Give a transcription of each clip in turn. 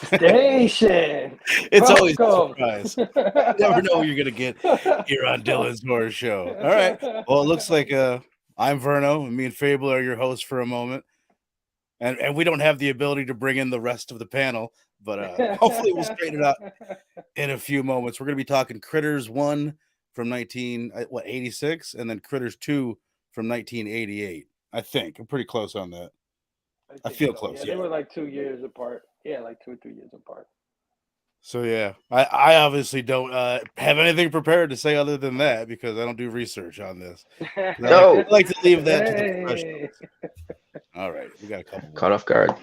Station. It's always a Welcome. surprise. You never know what you're gonna get here on Dylan's Horror Show. All right. Well, it looks like I'm Verno, and me and Fable are your hosts for a moment. And we don't have the ability to bring in the rest of the panel, but hopefully we'll straighten it out in a few moments. We're gonna be talking Critters 1 from 86, and then Critters 2 from 1988. I think I'm pretty close on that. I feel so. close. Yeah, they were like 2 years apart. Yeah, like 2 or 3 years apart. So yeah, I obviously don't have anything prepared to say other than that because I don't do research on this. No. I like to leave that to the professionals. All right, we got a couple. Caught off guard.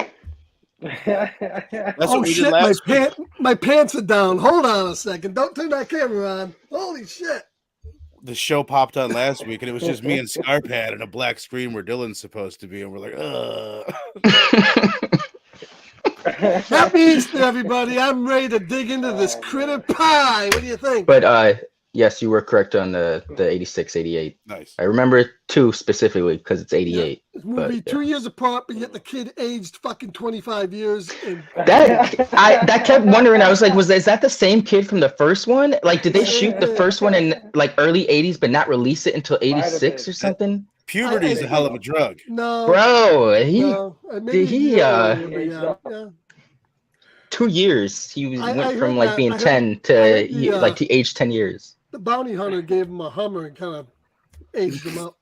That's Oh what we shit! did last week. My pants are down. Hold on a second. Don't turn that camera on. Holy shit! The show popped on last week, and it was just me and Scarpad and a black screen where Dylan's supposed to be, and we're like, Happy Easter, everybody! I'm ready to dig into this critter pie. What do you think? But yes, you were correct on the 86, 88. Nice. I remember 2 specifically because it's 88. This movie But, 2 years apart, but yet the kid aged fucking 25 years. And That kept wondering. I was like, is that the same kid from the first one? Like, did they shoot the first one in like early 80s but not release it until 86 or something? Puberty is a hell of a drug. No, Bro, maybe he, yeah. 2 years. He I went heard from like that. being I heard- 10 to I heard the, like he aged 10 years. The bounty hunter gave him a Hummer and kind of aged him up.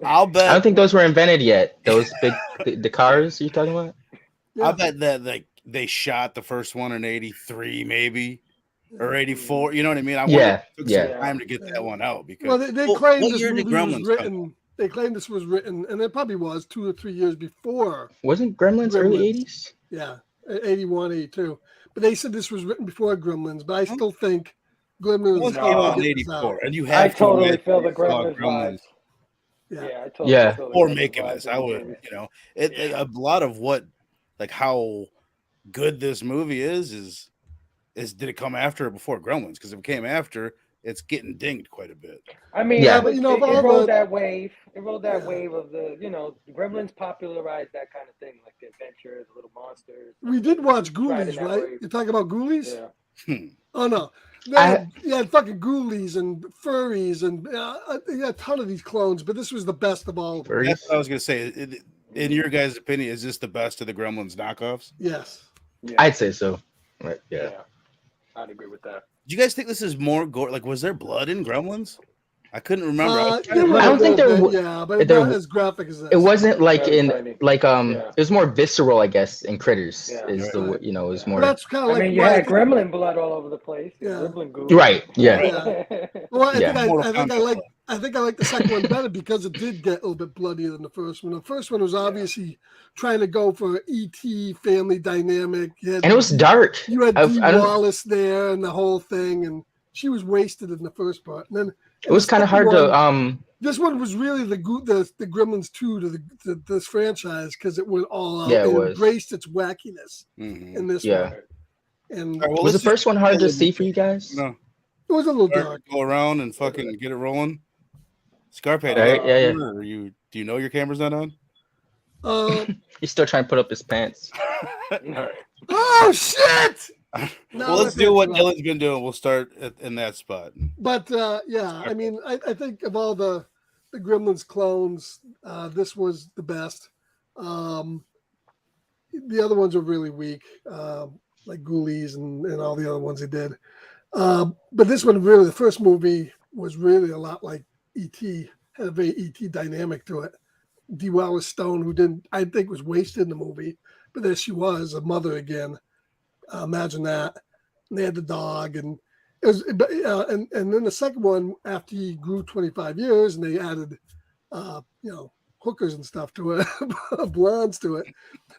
I'll bet. I don't think those were invented yet. Those big the cars you're talking about? Yeah. I bet that like they shot the first one in 83, maybe. Or 84, you know what I mean? I wonder if it took some time to get that one out because Well, they claimed what this year did movie was Gremlins written. come? They claimed this was written, and it probably was 2 or 3 years before. Wasn't Gremlins early 80s? Yeah, 81, 82. But they said this was written before Gremlins, but I still think Gremlins One was came out in get this 84, out. and you I have totally admit feel the you saw Gremlins vibes. Yeah. I totally Yeah. feel the or Gremlins making vibes this. in I the would, movie. a lot of what, like how good this movie is did it come after or before Gremlins? Because if it came after, it's getting dinged quite a bit. I mean, Yeah. But, you know, it of all rode the- that wave. It rode that Yeah. wave of the, Gremlins popularized that kind of thing, like the adventures, the little monsters. We did watch Ghoulies, Riding that right? wave. You're talking about Ghoulies? Yeah. Oh, no. You had fucking Ghoulies and furries and you had a ton of these clones, but this was the best of all of them. That's what I was going to say. In your guys' opinion, is this the best of the Gremlins knockoffs? Yes. Yeah. I'd say so. Right. Yeah. I'd agree with that. Do you guys think this is more gore? Like, was there blood in Gremlins? I couldn't remember. I I don't think there w- yeah, but there not w- as graphic as this. It wasn't like Very in tiny. like Yeah. it was more visceral, I guess, in Critters Yeah. is the Right. is But more that's kind of I like mean, you why I had think- gremlin blood all over the place. Yeah. Gremlin goo. right. Yeah. Yeah. Well, I Yeah. think I like the second one better because it did get a little bit bloodier than the first one. The first one was obviously trying to go for ET family dynamic. And it was dark. You had I Dee don't- Wallace there and the whole thing, and she was wasted in the first part. And then It was kind of hard to This one was really the Gremlins 2 to this franchise because it went all out. Yeah, it and was. embraced its wackiness Mhm. in this Yeah. one. And All right, well, Was the let's just first one hard to get see for you guys? No, it was a little start, dark. go around and fucking get it rolling. Scarpade, Right, yeah. Or do you know your camera's not on? He's still trying to put up his pants. Oh shit! No, Well, let's that's do not what true. Dylan's been doing. We'll start in that spot. But yeah, I mean, I think of all the Gremlins clones, this was the best. The other ones are really weak, like Ghoulies and all the other ones they did. But this one really, the first movie was really a lot like E.T., had a very E.T. dynamic to it. Dee Wallace Stone, who I think was wasted in the movie, but there she was, a mother again. Imagine that. And they had the dog, and it was, and then the second one, after he grew 25 years, and they added, hookers and stuff to it, blondes to it.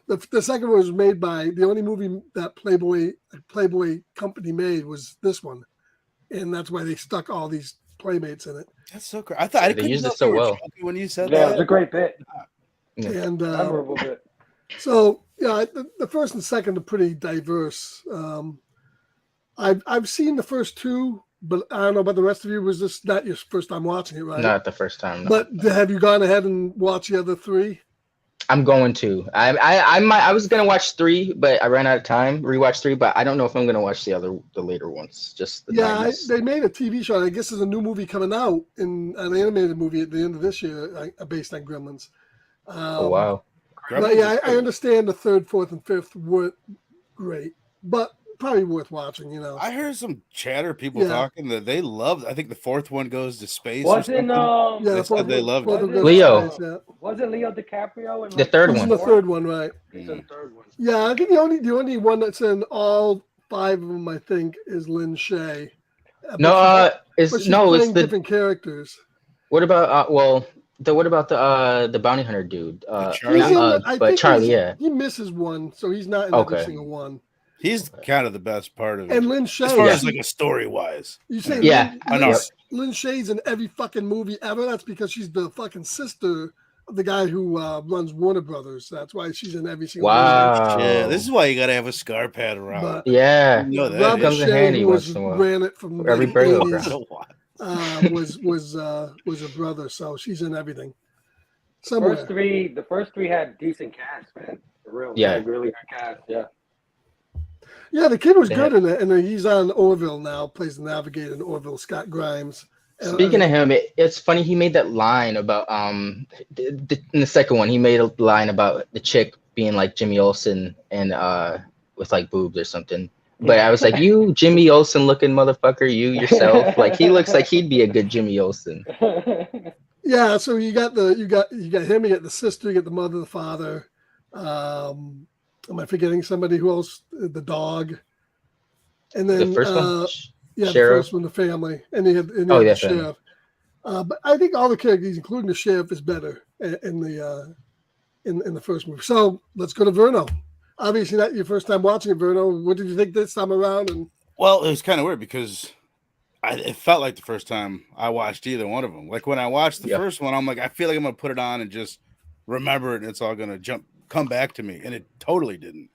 The second one was made by the only movie that Playboy company made was this one, and that's why they stuck all these Playmates in it. That's so great. I thought They used it so well. when you said Yeah, it that. was a great bit. Yeah. And Memorable bit. so yeah, the first and second are pretty diverse. I've seen the first two, but I don't know about the rest of you. Was this not your first time watching it, right? Not the first time. No. But have you gone ahead and watched the other three? I'm going to. I was gonna watch 3, but I ran out of time. Rewatch 3, but I don't know if I'm gonna watch the later ones. Just the 90s. They made a TV show. I guess there's a new movie coming out, in an animated movie at the end of this year, based on Gremlins. Oh wow. But yeah, I understand the third, fourth, and fifth weren't great, but probably worth watching. I heard some chatter, people Yeah. talking that they loved. I think the fourth one goes to space. Wasn't They said they loved it. Leo. Wasn't Leo DiCaprio in The third This is one. the third one, right? He's in the third one. Yeah, I think the only one that's in all 5 of them, I think, is Lynn Shay. No, But she's playing different characters. What about what about the bounty hunter dude? Charlie? But Charlie, yeah. He misses one, so he's not in Okay. every single one. He's kind of the best part of it. And Lynn Shay, as far as like a story wise. you say Yeah, I know. Lynn Shay's in every fucking movie ever. That's because she's the fucking sister of the guy who runs Warner Brothers. That's why she's in every single movie. Wow. Yeah, this is why you gotta have a scar pad around. But Yeah. You know that. Robert comes in Shea, handy who once in a while. ran it from For every the burial 80s, ground. was a brother, so she's in everything. Somewhere. The first three had decent cast, man. For real. Yeah. Had really good cast. Yeah. Yeah, the kid was Yeah. good in it, and he's on Orville now. Plays the navigator in Orville, Scott Grimes. Speaking of him, it's funny he made that line about in the second one he made a line about the chick being like Jimmy Olsen and with like boobs or something. But I was like, you Jimmy Olsen looking motherfucker, you yourself. Like he looks like he'd be a good Jimmy Olsen. Yeah, so you got him, you got the sister, you got the mother, the father. Am I forgetting somebody? Who else? The dog, and then The first one, yeah, Sheriff. the first one, the family, and they had the yeah, family. sheriff. But I think all the characters, including the sheriff, is better in the first movie. So let's go to Verno. Obviously, not your first time watching it, Verno. What did you think this time around? And Well, it was kind of weird because it felt like the first time I watched either one of them. Like when I watched the first one, I'm like, I feel like I'm gonna put it on and just remember it, and it's all gonna come back to me, and it totally didn't.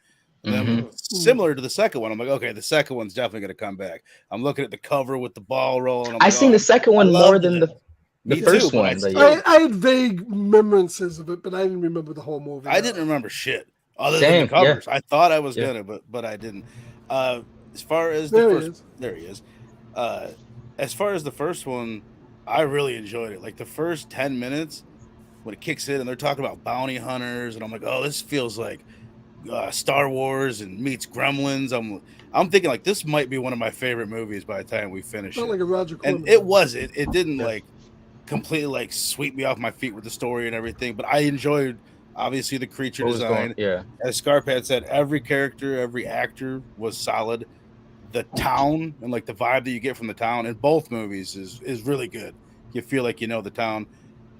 And then similar to the second one, I'm like, okay, the second one's definitely gonna come back. I'm looking at the cover with the ball rolling. I seen the second one more than the Me first too, one. but But I had vague remembrances of it, but I didn't remember the whole movie. I didn't remember shit other Same, than the covers. yeah. I thought I was Yeah. gonna, but I didn't. As far as There the he first, is. there he is. As far as the first one, I really enjoyed it. Like the first 10 minutes when it kicks in and they're talking about bounty hunters, and I'm like, oh, this feels like Star Wars and meets Gremlins. I'm thinking like this might be one of my favorite movies by the time we finish Felt it. like a Roger Corman. And it was. It didn't like completely like sweep me off my feet with the story and everything. But I enjoyed obviously the creature What was design. Yeah. As Scarp had said, every character, every actor was solid. The town and like the vibe that you get from the town in both movies is really good. You feel like you know the town,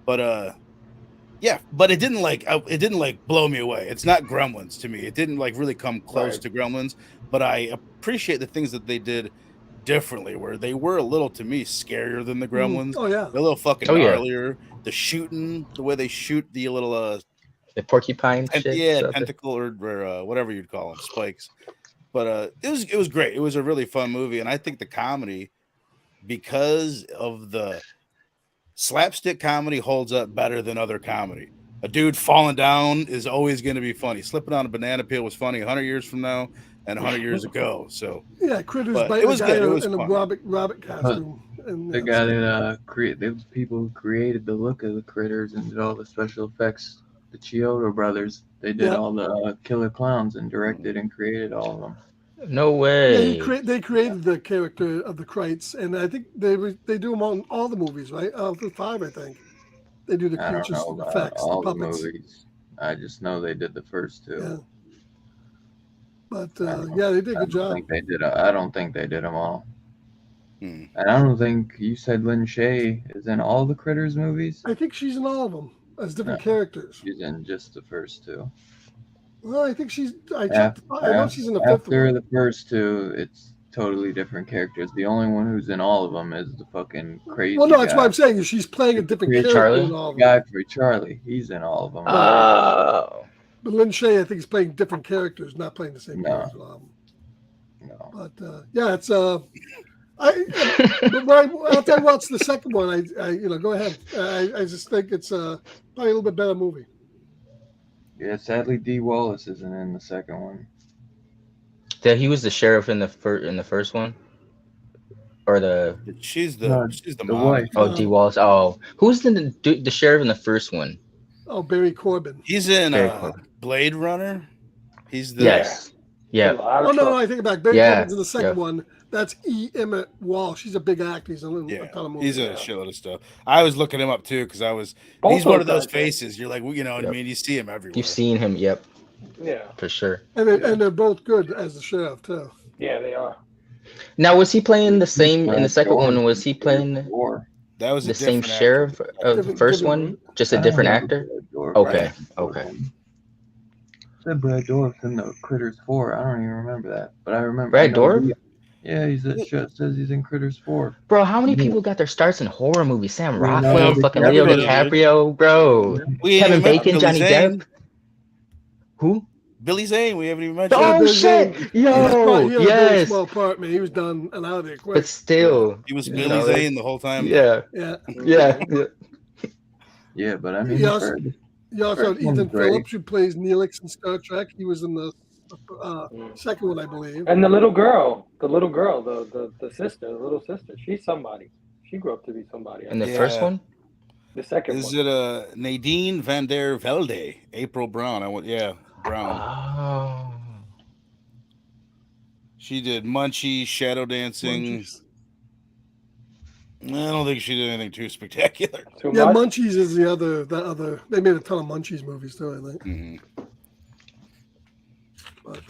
but yeah, but it didn't like blow me away. It's not Gremlins to me. It didn't like really come close Right. to Gremlins, but I appreciate the things that they did differently, where they were a little to me scarier than the Gremlins. Oh yeah. They're a little fucking Oh, yeah. gnarlier. The shooting, the way they shoot the little The porcupine shit. Stuff. tentacle or whatever you'd call them, spikes. But it was great. It was a really fun movie, and I think the comedy, because of the slapstick comedy, holds up better than other comedy. A dude falling down is always going to be funny. Slipping on a banana peel was funny 100 years from now and 100 years ago. So Yeah, Critters but biting it was a guy good. It was in a fun. rabbit costume. And, The guy that the people who created the look of the critters and did all the special effects, the Chiodo brothers, they did Yeah. all the killer clowns and directed and created all of them. No yeah, way. they created the character of the Krites, and I think they do them on all the movies, right? The 5, I think. They do the I don't creatures know about effects, the all the puppets. movies. I just know they did the first 2. Yeah. But I don't- yeah, they did a I good don't job. think they did. I don't think they did them all. Hmm. And I don't think you said Lin Shaye is in all the Critters movies. I think she's in all of them as different No. characters. She's in just the first 2. Well, I think she's. I checked. I know she's in the 5th After one. the first 2, it's totally different characters. The only one who's in all of them is the fucking crazy Well, no, that's guy. what I'm saying. Is she's playing a different Crazy character Charlie? in all of The guy them. for Charlie. He's in all of them. Oh. But Lin Shaye, I think, is playing different characters, not playing the same No. characters. in all of them. No. But yeah, it's I'll tell you what's the second one. I go ahead. I just think it's probably a little bit better movie. Yeah, sadly, Dee Wallace isn't in the second one. That he was the sheriff in the first one, or the She's the No, the the mom. wife. D. Wallace. Oh, who's the sheriff in the first one? Oh, Barry Corbin. He's in Very cool. Blade Runner. He's the Yes. Yeah. Oh no, I take it back. Barry Yeah, Corbin's in the second yeah. one. That's E. Emmett Walsh. He's a big actor. He's in a ton of movies. He's a shitload of stuff. I was looking him up too because Both he's one of those those guys, faces. You're like, well, you know what I Yep. mean? You see him everywhere. You've seen him. Yep, Yeah, for sure. And they're both good as the sheriff too. yeah, they are. Now, was he playing the same in the second one? Was he playing Or That was a the same different sheriff actor. of the Different- first different- one? Just a different actor? Okay. Okay. Said Brad Dourif in the Critters 4. I don't even remember that, but I remember Brad I know Dourif? Yeah, says he's in Critters 4. Bro, how many people got their starts in horror movies? Sam Rockwell, Leonardo fucking Leo DiCaprio, DiCaprio, bro. We Kevin ain't even Bacon, met Johnny Billy Zane. Depp. Who? Billy Zane. We haven't even mentioned. Oh Billy shit! Zane. Yo, He had a very yes. small part, man. He was done and out of there quick. But still, He was you Billy know, Zane the whole time. yeah, Yeah. yeah. Yeah, but I mean, He also- first- You also have First one's Ethan great. Phillips, who plays Neelix in Star Trek. He was in the second one, I believe. And the little girl, the sister, the little sister, she's somebody. She grew up to be somebody. In the Yeah. first one, The second Is one. it Nadine van der Velde? April Brown. Brown. oh, She did Munchie, Shadow Dancing. Munchies. I don't think she did anything too spectacular. Too Yeah, much? Munchies is the other. They made a ton of Munchies movies too, I think. Mhm. But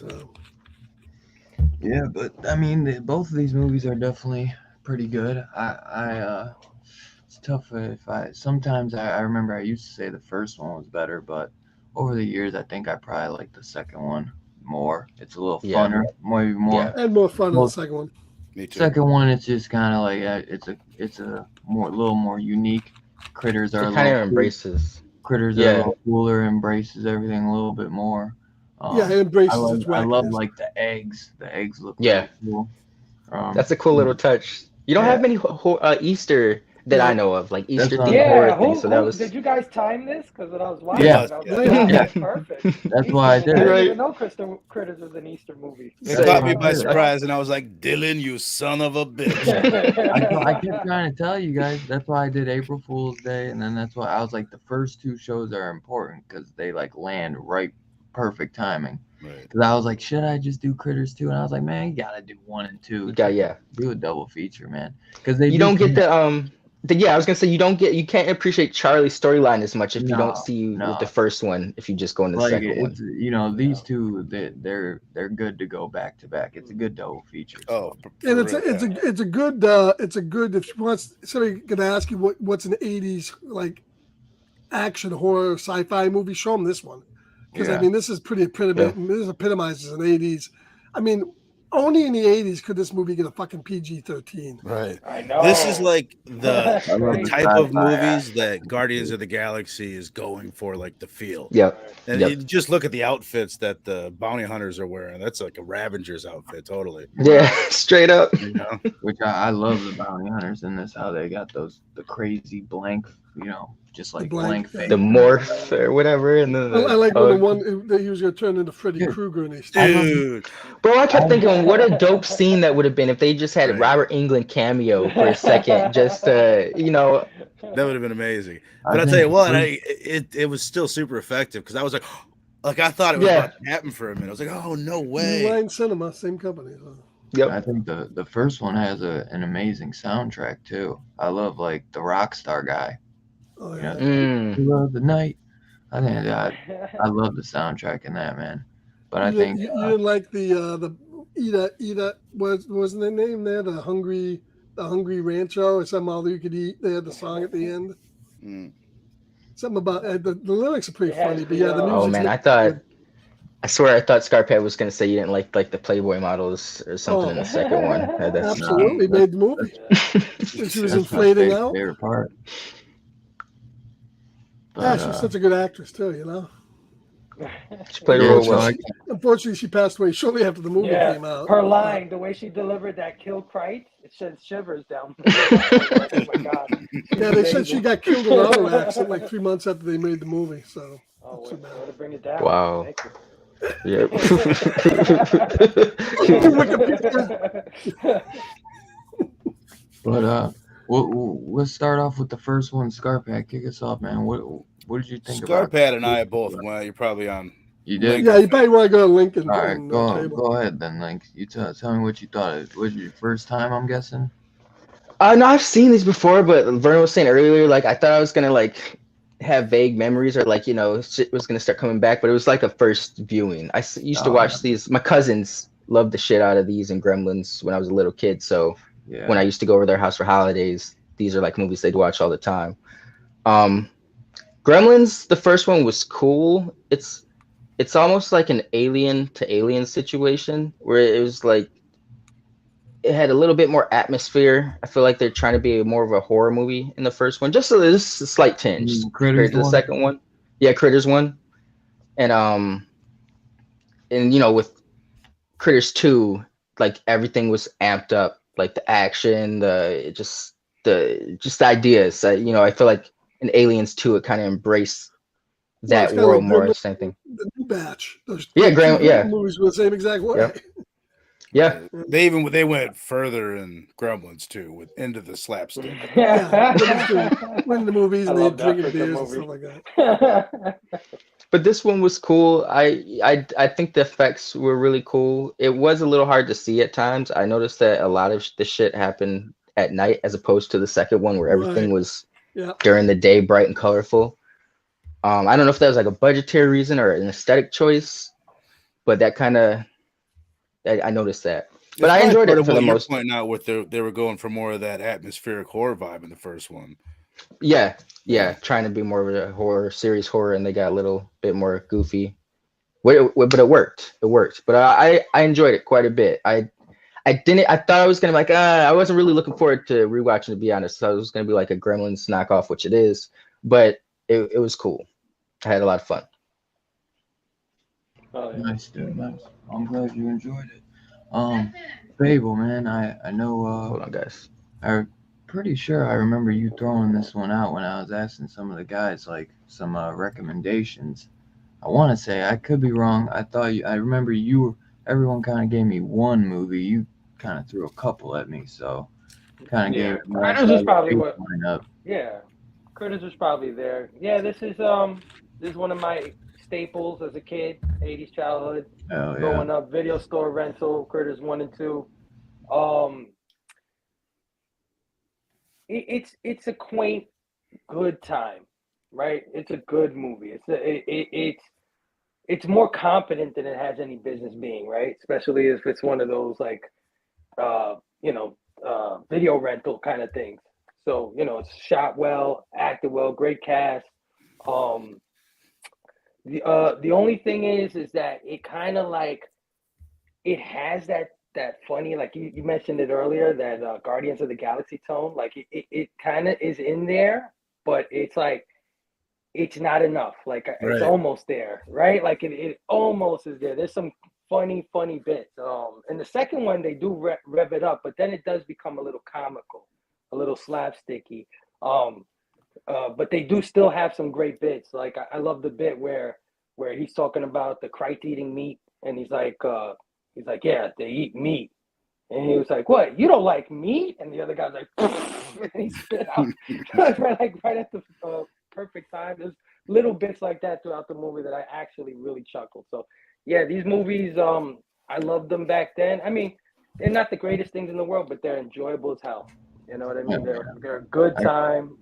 yeah, but I mean, both of these movies are definitely pretty good. It's tough sometimes I remember I used to say the first one was better, but over the years I think I probably like the second one more. It's a little Yeah. funner, maybe more. Yeah. I had more fun in Well, the second one. Me too. Second one, it's just kind of like it's a little more unique. Critters are it a kind of little embraces. Critters are a Yeah. little cooler, embraces everything a little bit more. Yeah, it embraces I its love wackiness. like the eggs. The eggs look Yeah. really cool. That's a cool little touch. You don't Yeah. have many Easter that I know of, like Easter That's themed not- horror Yeah, things. So that was did you guys time this? Because when I was watching Yeah. it, I was Yeah. like, Yeah. that's perfect. That's Easter why I movie. did I it. didn't Right. even know Critters was an Easter movie. It Same. caught me by Yeah. surprise, and I was like, "Dylan, you son of a bitch!" I kept trying to tell you guys. That's why I did April Fool's Day, and then that's why I was like, the first two shows are important because they like land right, perfect timing. Right. Because I was like, should I just do Critters 2? And I was like, man, you gotta do 1 and 2. You got, yeah. Do a double feature, man. Because they You don't get the I was gonna say you can't appreciate Charlie's storyline as much if you don't No, see with the no. first one. If you just go in the Like second one, it's these two they're good to go back to back. It's a good double feature. Oh, So And for it's real. a good if you want somebody gonna ask you what's an 80s like action horror sci-fi movie, show them this one. Because I yeah. mean, this is pretty this epitomizes an 80s. I mean, only in the 80s could this movie get a fucking PG-13. Right. I know. This is like That's I love the the crazy. type of sci-fi movies aspect that of it, Guardians too. of the Galaxy is going for, like the feel. yep, And yep, you just look at the outfits that the bounty hunters are wearing. That's like a Ravager's outfit, totally. yeah, straight up. You know? Which I love the bounty hunters in this, how they got the crazy blank, just The like blank, blank face. The morph or whatever, and then I the like when the hug. one that he was gonna turn into Freddy Dude, Krueger and he I started. love Dude. Bro, I kept I- thinking, what a dope scene that would have been if they just had Right. Robert Englund cameo for a second, just That would have been amazing. But I'll tell think you what, the it was still super effective because I was like I thought it was Yeah. about to happen for a minute. I was like, oh no New way. Line Cinema, same company. So. Yep. I think the first one has an amazing soundtrack too. I love like the rock star guy. Oh You yeah. know, Mm. you love the night. I think I love the soundtrack in that, man. But I think You didn't like the Ida wasn't their name there, the hungry rancho or something all you could eat. They had the song at the end. Mm. Something about the lyrics are pretty It has funny, but the, yeah, the Oh music's man, I swear I thought Scarpet was gonna say you didn't like the Playboy models or something in the second one. That's absolutely Nah, made the movie. When she was that's my inflating out. favorite part. Yeah, But she was such a good actress too, you know. she played a yeah, role so well. I, Unfortunately, she passed away shortly after the movie came out. Her line, the way she delivered that kill Christ, it sends shivers down. Like, oh my god. Yeah, they said she got killed in an auto accident like 3 months after they made the movie. So Oh, not too way bad. to bring it down. Wow. Thank you. Yep. but let's start off with the first one. Scarpat, kick us off, man. What did you think about? Scarpat and I both went. You're probably on. You did. Yeah, you probably want to go to Lincoln. All right, and, go Table. ahead then. Like you tell me what you thought. Was your first time? I'm guessing. No, I've seen these before, but Vernon was saying earlier, like I thought I was gonna like have vague memories or like shit was gonna start coming back, but it was like a first viewing. Used to watch these. My cousins loved the shit out of these and Gremlins when I was a little kid. So Yeah. when I used to go over their house for holidays, these are like movies they'd watch all the time. Gremlins, the first one was cool. It's almost like an alien to alien situation where it was like it had a little bit more atmosphere. I feel like they're trying to be more of a horror movie in the first one, just a slight tinge compared to the second one. Yeah, Critters one, and with Critters 2, like everything was amped up, like the action, the ideas. I feel like in Aliens 2, it kind of embraced that kinda world like more. Gremlins, Same thing. The new batch. Those Yeah, two Gremlins movies were the same exact way. Yep. Yeah. They went further in Gremlins too, with into the slapstick. Yeah, when the movies I and they love that drinking freaking beers and movie. stuff like that. But this one was cool. I think the effects were really cool. It was a little hard to see at times. I noticed that a lot of the shit happened at night as opposed to the second one where everything Right. was Yeah. during the day, bright and colorful. I don't know if that was like a budgetary reason or an aesthetic choice, but that kind of I noticed that. But I enjoyed it for the most. Pointing out what they were going for more of that atmospheric horror vibe in the first one. Yeah, trying to be more of a horror, serious horror, and they got a little bit more goofy. But it worked. It worked. But I enjoyed it quite a bit. I thought I was gonna be like, I wasn't really looking forward to rewatching, to be honest. So it was gonna be like a Gremlins knockoff, which it is. But it was cool. I had a lot of fun. Oh, yeah. Nice, dude. Nice. I'm glad you enjoyed it. Fable, man. I know. Hold on, guys. I'm pretty sure I remember you throwing this one out when I was asking some of the guys like some recommendations. I want to say I could be wrong. I remember everyone kind of gave me one movie. You kind of threw a couple at me, so kind of Yeah. gave. Critters is probably what. Line up. Yeah, Critters was probably there. Yeah, this is one of my staples as a kid, 80s childhood. Oh yeah. Growing up, video store rental, Critters 1 and 2. it's a quaint, good time, right? It's a good movie. It's more competent than it has any business being, right? Especially if it's one of those like uh, you know, video rental kind of things. So, it's shot well, acted well, great cast. Um, the only thing is that it kind of like it has that funny, like you mentioned it earlier, that Guardians of the Galaxy tone. Like it kind of is in there, but it's like it's not enough. Like it's Right. almost there, right? Like it almost is there. There's some funny bits. In the second one they do rev it up, but then it does become a little comical, a little slapsticky. But they do still have some great bits. Like I love the bit where he's talking about the Krite eating meat, and he's like, yeah, they eat meat. And he was like, "What? You don't like meat?" And the other guy's like, and he spit out right at the perfect time. There's little bits like that throughout the movie that I actually really chuckled. So, yeah, these movies, I loved them back then. I mean, they're not the greatest things in the world, but they're enjoyable as hell. You know what I mean? They're a good time.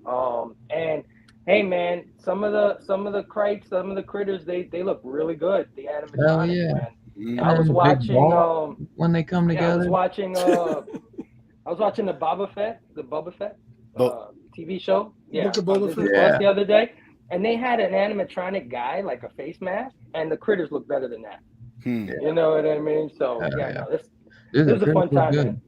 And hey, man, some of the Krites, some of the critters, they look really good. The Hell animatronics, yeah. man. Mm. I was And Big watching. Ball, when they come Yeah, I was together. watching. I was watching the Boba Fett Bo- TV show. Yeah, Book of on Boba Disney Fett? Plus Yeah. the other day, and they had an animatronic guy, like a face mask, and the critters look better than that. Hmm. You know what I mean? So Hell yeah, yeah. no, this Dude, the was a critters fun look time, good. man.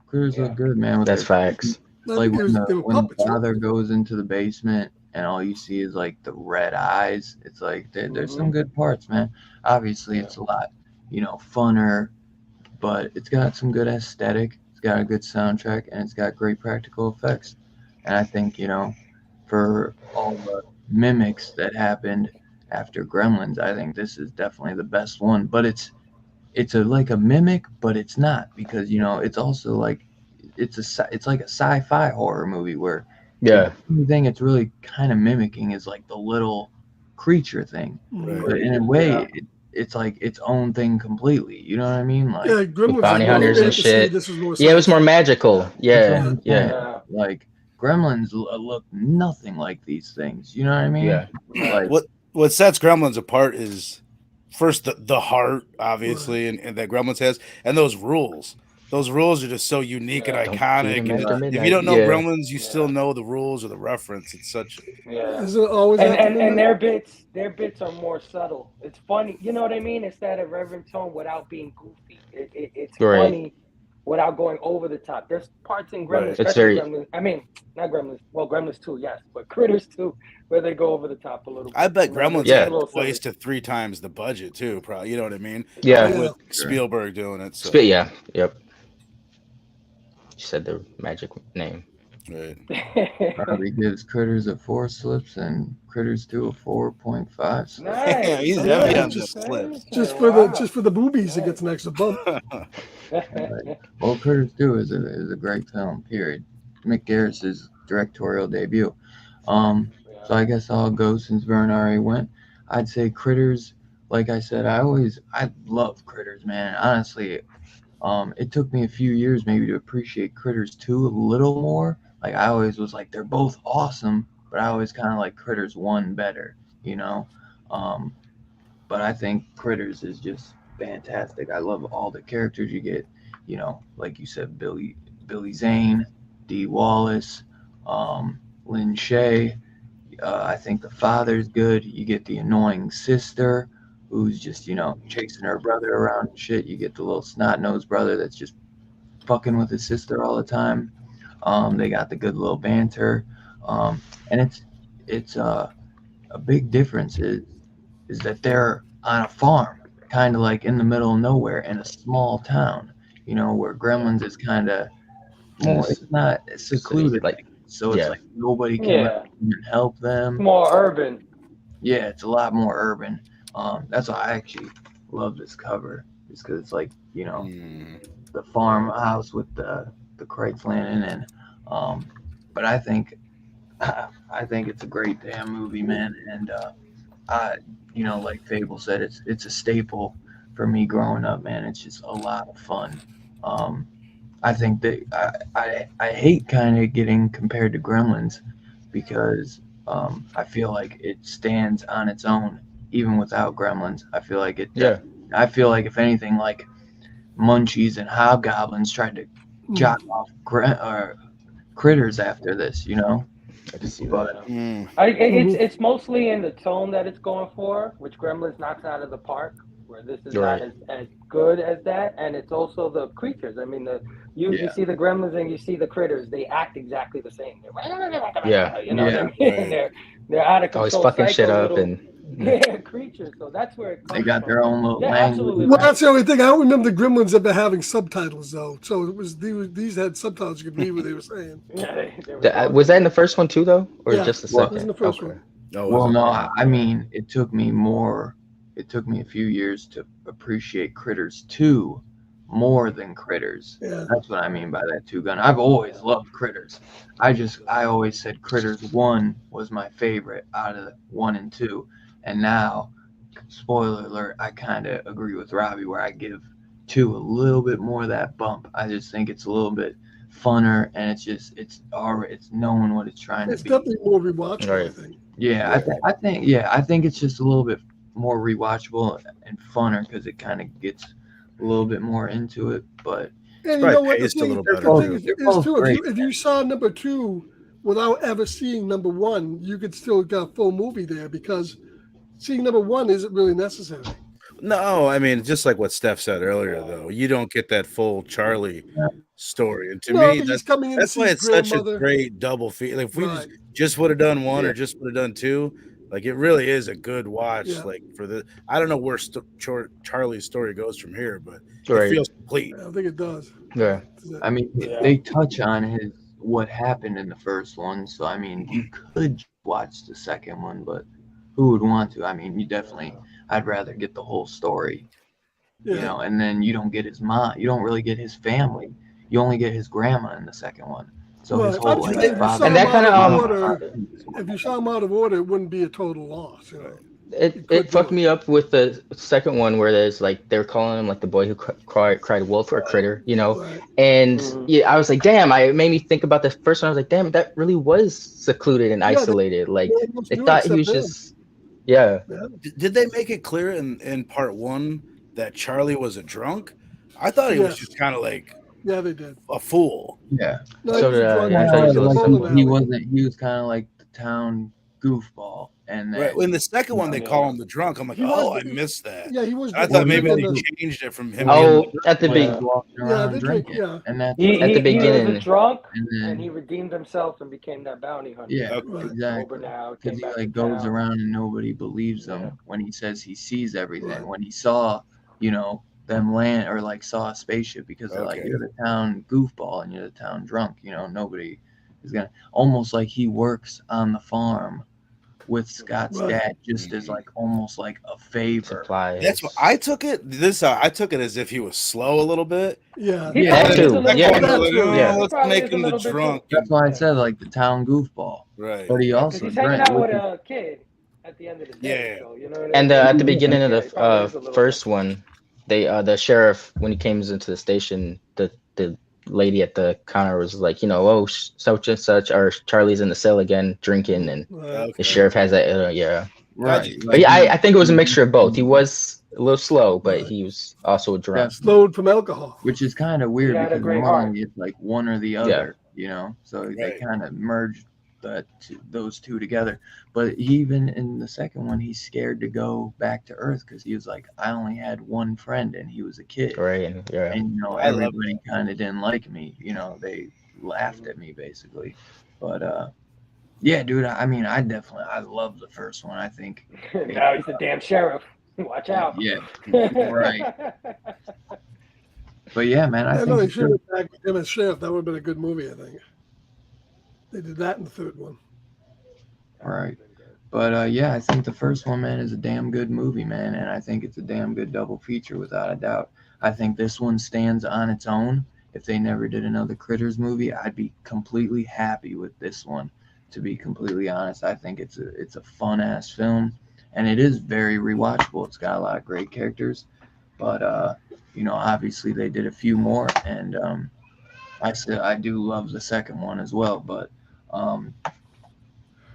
Critters Yeah. look good, man. With That's their, facts. like They were when the puppets, right? father goes into the basement and all you see is like the red eyes. It's like there's some good parts, man. Obviously, it's a lot, funner, but it's got some good aesthetic. It's got a good soundtrack, and it's got great practical effects. And I think, for all the mimics that happened after Gremlins, I think this is definitely the best one. But it's like a mimic, but it's not, because it's also like it's like a sci-fi horror movie where Yeah. the only thing it's really kind of mimicking is like the little creature thing, Right. but in a way it's like its own thing completely. You know what I mean? Like, Yeah, Gremlins Bounty was more hunters and fantasy. shit. This was more Yeah, it was more science. magical. that's what Yeah, I'm yeah. saying. Like Gremlins look nothing like these things. You know what I mean? Yeah. Like, What sets Gremlins apart is first the heart, obviously, and that Gremlins has, and those rules. Those rules are just so unique and Yeah. Don't feed iconic. him And after if you midnight. don't know Yeah. Gremlins, you still Yeah. know the rules or the reference. It's such. Yeah. Isn't it always And, after and and midnight? their bits are more subtle. It's funny, you know what I mean? It's that irreverent tone without being goofy. It's Right. funny without going over the top. There's parts in Gremlins, Right. It's especially very. Gremlins. I mean, not Gremlins. Well, Gremlins too, yes, but Critters too, where they go over the top a little bit. I bet You know, Gremlins it's a had little silly. twice to 3 times the budget too. Probably, you know what I mean? Yeah. Yeah. With Spielberg doing it. So. Yeah. Yep. You said the magic name. Right. Robbie gives Critters a 4 slips and Critters 2 a 4.5 slips. Nice. He's Okay. heavy on the Okay. slips. Just for the boobies, it gets an extra bump. Well, Critters 2 is a great film, period. Mick Garris's directorial debut. So I guess I'll go since Vern already went. I'd say Critters, like I said, I love Critters, man. Honestly, it took me a few years maybe to appreciate Critters 2 a little more. Like, I always was like, they're both awesome, but I always kind of like Critters 1 better, you know? But I think Critters is just fantastic. I love all the characters you get, like you said, Billy Zane, Dee Wallace, Lynn Shay. I think the father's good. You get the annoying sister who's just, chasing her brother around and shit. You get the little snot-nosed brother that's just fucking with his sister all the time. They got the good little banter. And it's a big difference is that they're on a farm, kind of like in the middle of nowhere in a small town, where Gremlins is kind of more, it's not secluded. So it's Yeah. like nobody can Yeah. really help them. More urban. Yeah, it's a lot more urban. That's why I actually love this cover, just because it's like, the farmhouse with the Krites landing in. But I think it's a great damn movie, man. And like Fable said, it's a staple for me growing up, man. It's just a lot of fun. I think that I hate kind of getting compared to Gremlins because I feel like it stands on its own even without Gremlins. I feel like it. Yeah. I feel like if anything, like Munchies and Hobgoblins tried to jock off critters after this, you know. I can see But that. It's mostly in the tone that it's going for, which Gremlins knocks out of the park. Where this is Right. not as good as that, and it's also the creatures. I mean, you see the Gremlins and you see the critters. They act exactly the same. Yeah. You know what I mean? Right. They're out of Always control, fucking shit psycho up little and creatures. So that's where it comes they got from. their own little Yeah, language. absolutely. Well, Right. that's the only thing. I don't remember the Gremlins ever having subtitles though. So it was these had subtitles. You could read what they were saying. Yeah, they was that in the first one too, though, or Yeah, just the well, second? it was in the first Okay. one. Oh, Well, was it? no, I mean, it took me a few years to appreciate Critters 2 more than Critters. Yeah. That's what I mean by that two gun. I've always loved Critters. I always said Critters 1 was my favorite out of the 1 and 2. And now, spoiler alert, I kind of agree with Robbie where I give 2 a little bit more of that bump. I just think it's a little bit funner and it's knowing what it's trying It's to be. definitely more rewatchable. Right. I think. Yeah, I think it's just a little bit more rewatchable and funner because it kind of gets a little bit more into it. But And you probably know what? The paced a thing, little the better, thing too. is too, Great. if you saw number 2 without ever seeing number 1, you could still get a full movie there because seeing number 1 isn't really necessary. No, I mean, just like what Steph said earlier, though, you don't get that full Charlie story, and to No, me, but he's coming in to that's see why his it's such a grandmother. great double feat. Like, if we Right. just would have done one Yeah. or just would have done two, like it really is a good watch. Yeah. Like for the, I don't know where Charlie's story goes from here, but it Right. feels complete. I think it does. Yeah. I mean, they touch on what happened in the first one. So I mean, you could watch the second one, but who would want to? I mean, I'd rather get the whole story. Yeah. You know, and then you don't get his mom. You don't really get his family. You only get his grandma in the second one. So his Well, whole I'd like say if you father. saw And that him kinda, out of order, If if you saw him out of order, it wouldn't be a total loss. You know? It fucked me up with the second one where there's like they're calling him like the boy who cried wolf or critter, you know. Right. And yeah, I was like, damn. It made me think about the first one. I was like, damn, that really was secluded and isolated. Like no one else they knew thought he was except him. just, yeah. Did they make it clear in part one that Charlie was a drunk? I thought he was Yes. just kind of like Yeah, they did. a fool. Yeah. No, So he was did I. drunk. Yeah, I He thought he was was a little bowling simple. He alley. wasn't. He was kind of like the town goofball, and then Right. In the second one, they call him the drunk. I'm like, He was oh, I the- missed that. Yeah, he was. I thought maybe and they the- changed it from him. Oh, being at the when he big, was walking Yeah, around they drink. drinking, Yeah. and that's He At the was beginning. a drunk, and then and he redeemed himself and became that bounty hunter. yeah, Okay. Right. Over exactly. now, Because came he back like to goes town. around and nobody believes him Yeah. when he says he sees everything. Right. When he saw, them land or like saw a spaceship because they're like, Okay. you're the town goofball and you're the town drunk. Nobody is gonna. Almost like he works on the farm with Scott's Right. dad, just as like almost like a favor. supplies. That's what I took it. I took it as if he was slow a little bit. Yeah. He That probably is too. a little Yeah. bit. That Like, too. oh, Yeah. let's Probably make is a him the little bit drunk. That's why I said like the town goofball. Right. But he Because also he's hanging drank. out with which is- a kid at the end of the day. Yeah. So, you know what And I mean? at the beginning of Yeah, he probably is a the little first bit. one, they the sheriff when he came into the station, the lady at the counter was like, oh, such and such, or Charlie's in the cell again drinking, and Right. the Okay. sheriff has that. Yeah, Right. but yeah, I think it was a mixture of both. He was a little slow, but he was also drunk. Slowed from alcohol. Which is kind of weird He had a because great normally it's like one or the Yeah. other, So they Right. kind of merged those two together. But even in the second one, he's scared to go back to Earth because he was like, I only had one friend and he was a kid. Right, and yeah, And, I love everybody kind of didn't like me. They laughed at me basically. But, yeah, dude, I mean, I love the first one. I think, Now he's the damn sheriff. Watch out. yeah, right. But yeah, man, I I know they think should have back with him as sheriff. That would have been a good movie, I think. They did that in the third one. Right. But yeah, I think the first one, man, is a damn good movie, man, and I think it's a damn good double feature without a doubt. I think this one stands on its own. If they never did another Critters movie, I'd be completely happy with this one. To be completely honest, I think it's a fun ass film, and it is very rewatchable. It's got a lot of great characters, but obviously they did a few more, and I do love the second one as well, but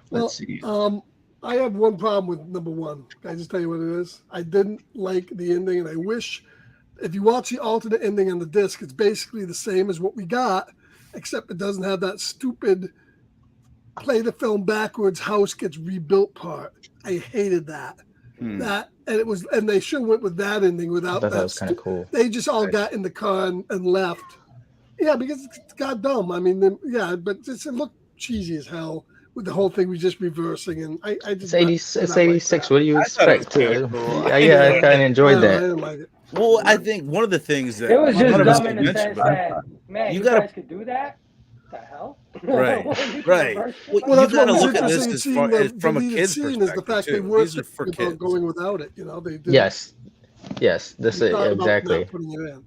let's see. I have one problem with number one. Can I just tell you what it is? I didn't like the ending, and I wish if you watch the alternate ending on the disc, it's basically the same as what we got, except it doesn't have that stupid play the film backwards, house gets rebuilt part. I hated that. And they should have went with that ending I without thought that that. was kind of cool. They just all got in the car and left. Yeah, because it's got dumb. I mean, but it looked cheesy as hell with the whole thing was just reversing, and I just It's 86. What do you expect? kinda cool. Yeah, I kind of enjoyed I that. didn't like it. Well, I think one of the things that It was just none of us dumb in have the sense mentioned, that, man, You you gotta- guys could do that? The hell? Right, You can right. reverse it Well, like Well, you that's what gotta was look at interesting this seeing the from a deleted kid's scene is the fact they perspective, were These are for thinking about kids. going without it. They did. Yes. This They is thought about exactly. not putting it in.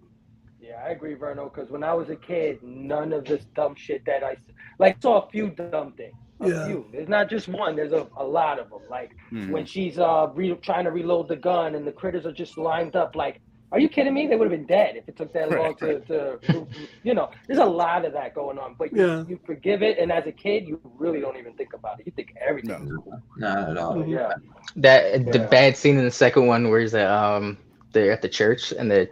Yeah, I agree, Verno, because when I was a kid, none of this dumb shit that I saw a few dumb things. A few. There's not just one. There's a lot of them. Like when she's trying to reload the gun and the critters are just lined up. Like, are you kidding me? They would have been dead if it took that long to there's a lot of that going on. But you forgive it, and as a kid, you really don't even think about it. You think everything's cool. Not at all. Yeah. The bad scene in the second one where they're at the church and the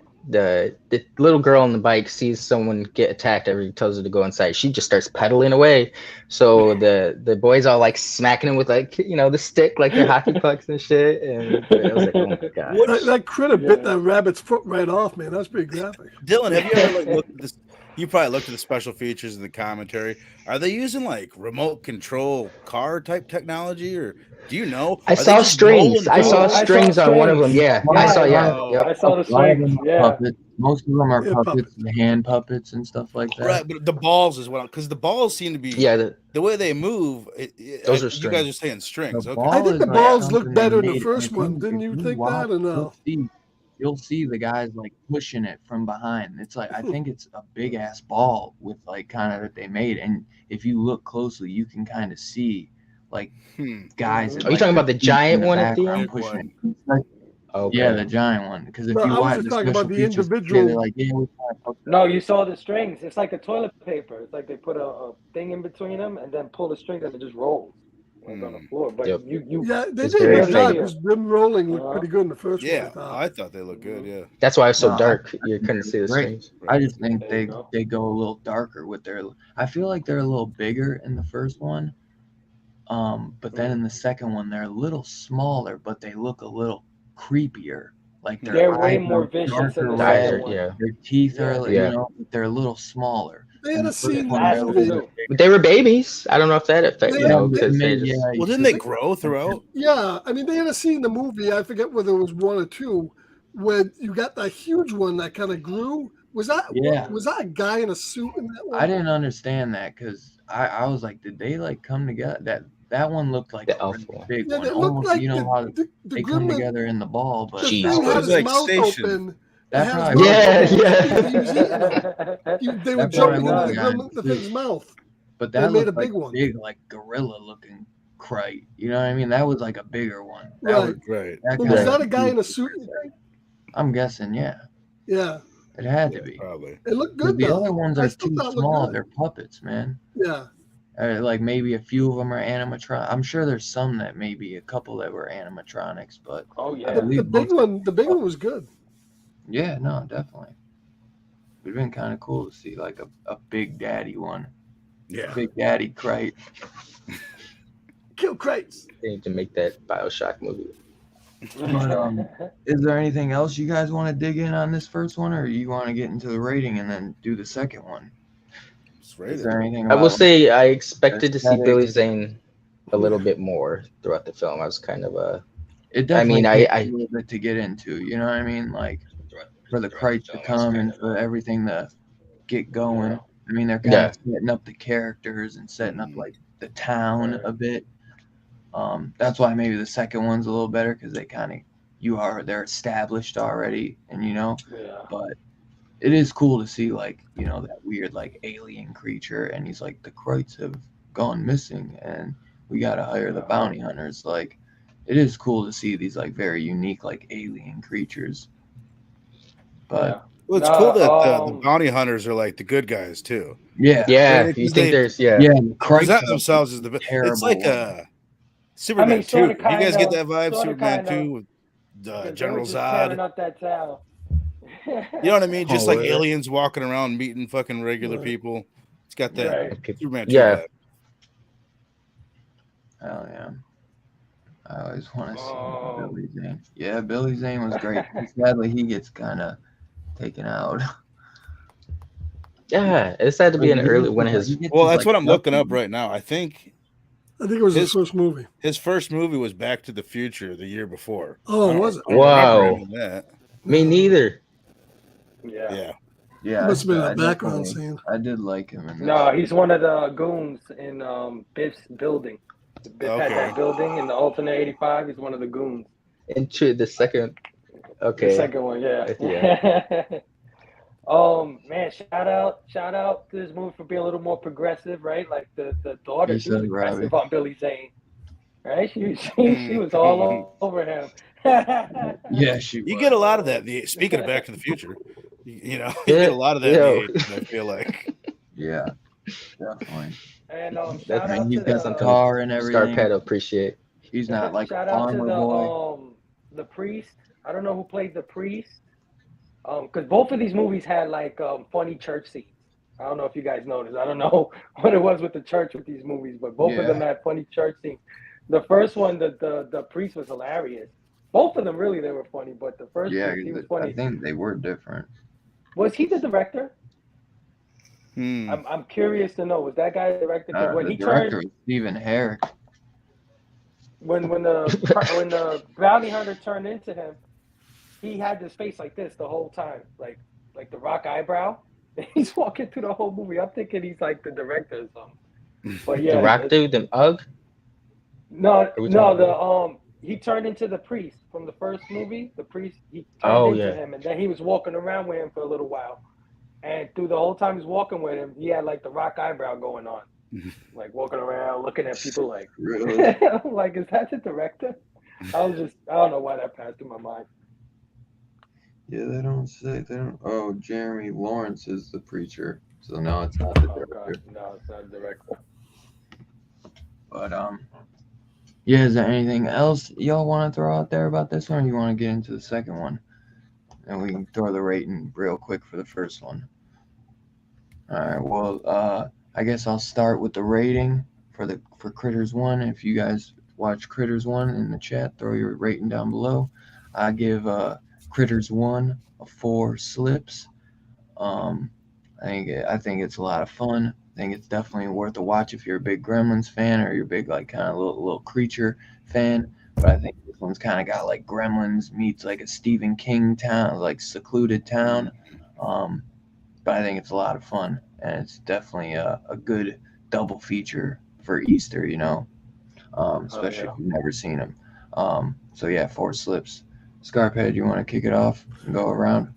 little girl on the bike sees someone get attacked after he tells her to go inside. She just starts pedaling away. So the boys all like smacking him with the stick, like the hockey pucks and shit. And I was like, oh my god. That critter bit that rabbit's foot right off, man. That's pretty graphic. Dylan, have you ever looked at this? You probably looked at the special features in the commentary. Are they using like remote control car type technology, or do you know? I saw strings. I saw strings on one of them. Yeah, I saw. Yeah, I yep. saw the strings. Yeah. Puppets. Most of them are puppets, the hand puppets and stuff like that. Right, but the balls as well, because the balls seem to be the way they move. Those are you guys are saying strings. The Okay. ball I think is the like balls something look better in they the made. first I one. think Didn't if you you think watch, that or no? You'll see the guys like pushing it from behind. It's like I think it's a big ass ball with like kind of that they made, and if you look closely, you can kind of see like guys. Are you talking about the giant one at the end? Pushing. Okay. Yeah, the giant one. Because if No, you I was watch just the talking special about the features, individual- they're like, yeah, we No, you saw the strings. It's like the toilet paper. It's like they put a thing in between them and then pull the strings and it just rolls on the floor. But Yep. you they It's did a very good job fake. because them rolling looked pretty good in the first Yeah, one. I thought they looked good. Yeah. That's why it's so No, dark. I You couldn't see the great. strings. I just think There you they go. go a little darker with their. I feel like they're a little bigger in the first one, but then in the second one they're a little smaller, but they look a little creepier. Like They're way eyes more are vicious in the darker second red, one. Yeah. their teeth are Yeah. they're a little smaller. They had In a the first scene one, in they're the a movie. little bit But they were babies. I don't know if that affected, Yeah, because they just. Well, didn't they grow throughout? Yeah, I mean, they had a scene in the movie. I forget whether it was one or two, where you got that huge one that kind of grew. Was that a guy in a suit in that one? I didn't understand that because I was like, did they like come together? That one looked like The a elf really one. big Yeah, one. they looked Almost, like you know how the they come gremlin. together in the ball, but The Jeez. thing Oh, it had was his like mouth Station. open. That It had probably his mouth Yeah, open. yeah. He was eating them. They were That jumping probably into was the the thing's mouth. but They that made looked a big like one. big, like gorilla looking crate. You know what I mean? That was like a bigger one. That Right. was Right. that Well, kind was of that a guy in a suit? You think? I'm guessing, yeah. Yeah, It had to be. Probably. it looked 'Cause good the though. other ones I are still too thought it looked small. good. They're puppets, man. Yeah, Like maybe a few of them are animatronic. I'm sure there's some that maybe a couple that were animatronics, but Oh I yeah. believe the big most- one. The big one was good. Yeah, no, definitely. It'd been kind of cool to see like a big daddy one, Yeah. big daddy crate. Kill crates. They need to make that BioShock movie. But is there anything else you guys want to dig in on this first one, or you want to get into the rating and then do the second one? It's Is rated. there anything? I will about- say I expected to see aesthetic. Billy Zane a little bit more throughout the film. I was kind of It definitely I mean, takes a little bit to get into. You know what I mean? Like for the crates to come and for everything to get going. I mean, they're kind of setting up the characters and setting up like the town a bit. That's why maybe the second one's a little better because they kind of they're established already, and Yeah. But it is cool to see like that weird like alien creature, and he's like the crates have gone missing, and we gotta hire the bounty hunters. Like it is cool to see these like very unique like alien creatures. But Well, it's cool that the bounty hunters are like the good guys too. Yeah. Yeah, Right? you 'Cause think there's Yeah. they Christ, present themselves as the terrible. it's like one. Superman 2. sorta, You guys get kinda, that vibe? sorta, Superman kinda, 2 with because they were General just tearing Zod. up that town. You know what I mean? Just Oh, like word. aliens walking around meeting fucking regular Right. people. It's got that Right. Superman 2 Yeah. vibe. Hell yeah. I always want to see Oh. Billy Zane. Yeah, Billy Zane was great. Sadly, he gets kind of taken out. Yeah, it's had to be an early one of his. Well, that's what I'm looking up right now. I think I think it was his first movie. his first movie was Back to the Future the year before. Oh, was it? I don't remember Wow. him in that. Me neither. Yeah. Yeah, Must have been I a background definitely- scene. I did like him in this. No, he's one of the goons in Biff's building. Biff had Okay. that building in the alternate 85. He's one of the goons. Into the second. Okay. The second one, yeah. Yeah. Man, shout out to this movie for being a little more progressive, right? Like the daughter, she was said, aggressive Robbie. on Billy Zane, right? She was all over him. Yeah, You get a lot of that. Speaking of Back to the Future, you know, you Yeah, get a lot of that yo. in the 80s, I feel like. Yeah, definitely. And That's shout out He's to got the the car and everything. Scarpet appreciate. He's not like shout a out to farmer boy. the priest. I don't know who played the priest. Because both of these movies had like funny church scenes. I don't know if you guys noticed. I don't know what it was with the church with these movies, but both of them had funny church scenes. The first one, the priest was hilarious. Both of them really, they were funny, but the first Yeah, one, he was funny. I think they were different. Was he the director? I'm curious to know. Was that guy the director? Because when The he director turned, was Stephen Herrick. when the bounty hunter turned into him, he had this face like this the whole time, like the Rock eyebrow. He's walking through the whole movie. I'm thinking he's like the director or something. But yeah, The Rock dude, the Ugg. He turned into the priest from the first movie. The priest, he turned Oh, into yeah. him, and then he was walking around with him for a little while. And through the whole time he's walking with him, he had like the Rock eyebrow going on, like walking around, looking at people like, Really? like, is that the director? I don't know why that passed through my mind. Yeah, they don't. Oh, Jeremy Lawrence is the preacher. So no, it's not the Oh director. God, no, it's not the director. But yeah, is there anything else y'all want to throw out there about this one, or you want to get into the second one? And we can throw the rating real quick for the first one. All right, well, I guess I'll start with the rating for Critters 1. If you guys watch Critters 1 in the chat, throw your rating down below. I give Critters 1 a 4 slips. I think it's a lot of fun. I think it's definitely worth a watch if you're a big Gremlins fan or you're a big like kind of little creature fan. But I think this one's kind of got like Gremlins meets like a Stephen King town, like secluded town. But I think it's a lot of fun, and it's definitely a good double feature for Easter, you know, especially if you've never seen them. So yeah, 4 slips. Scarphead, you want to kick it off and go around?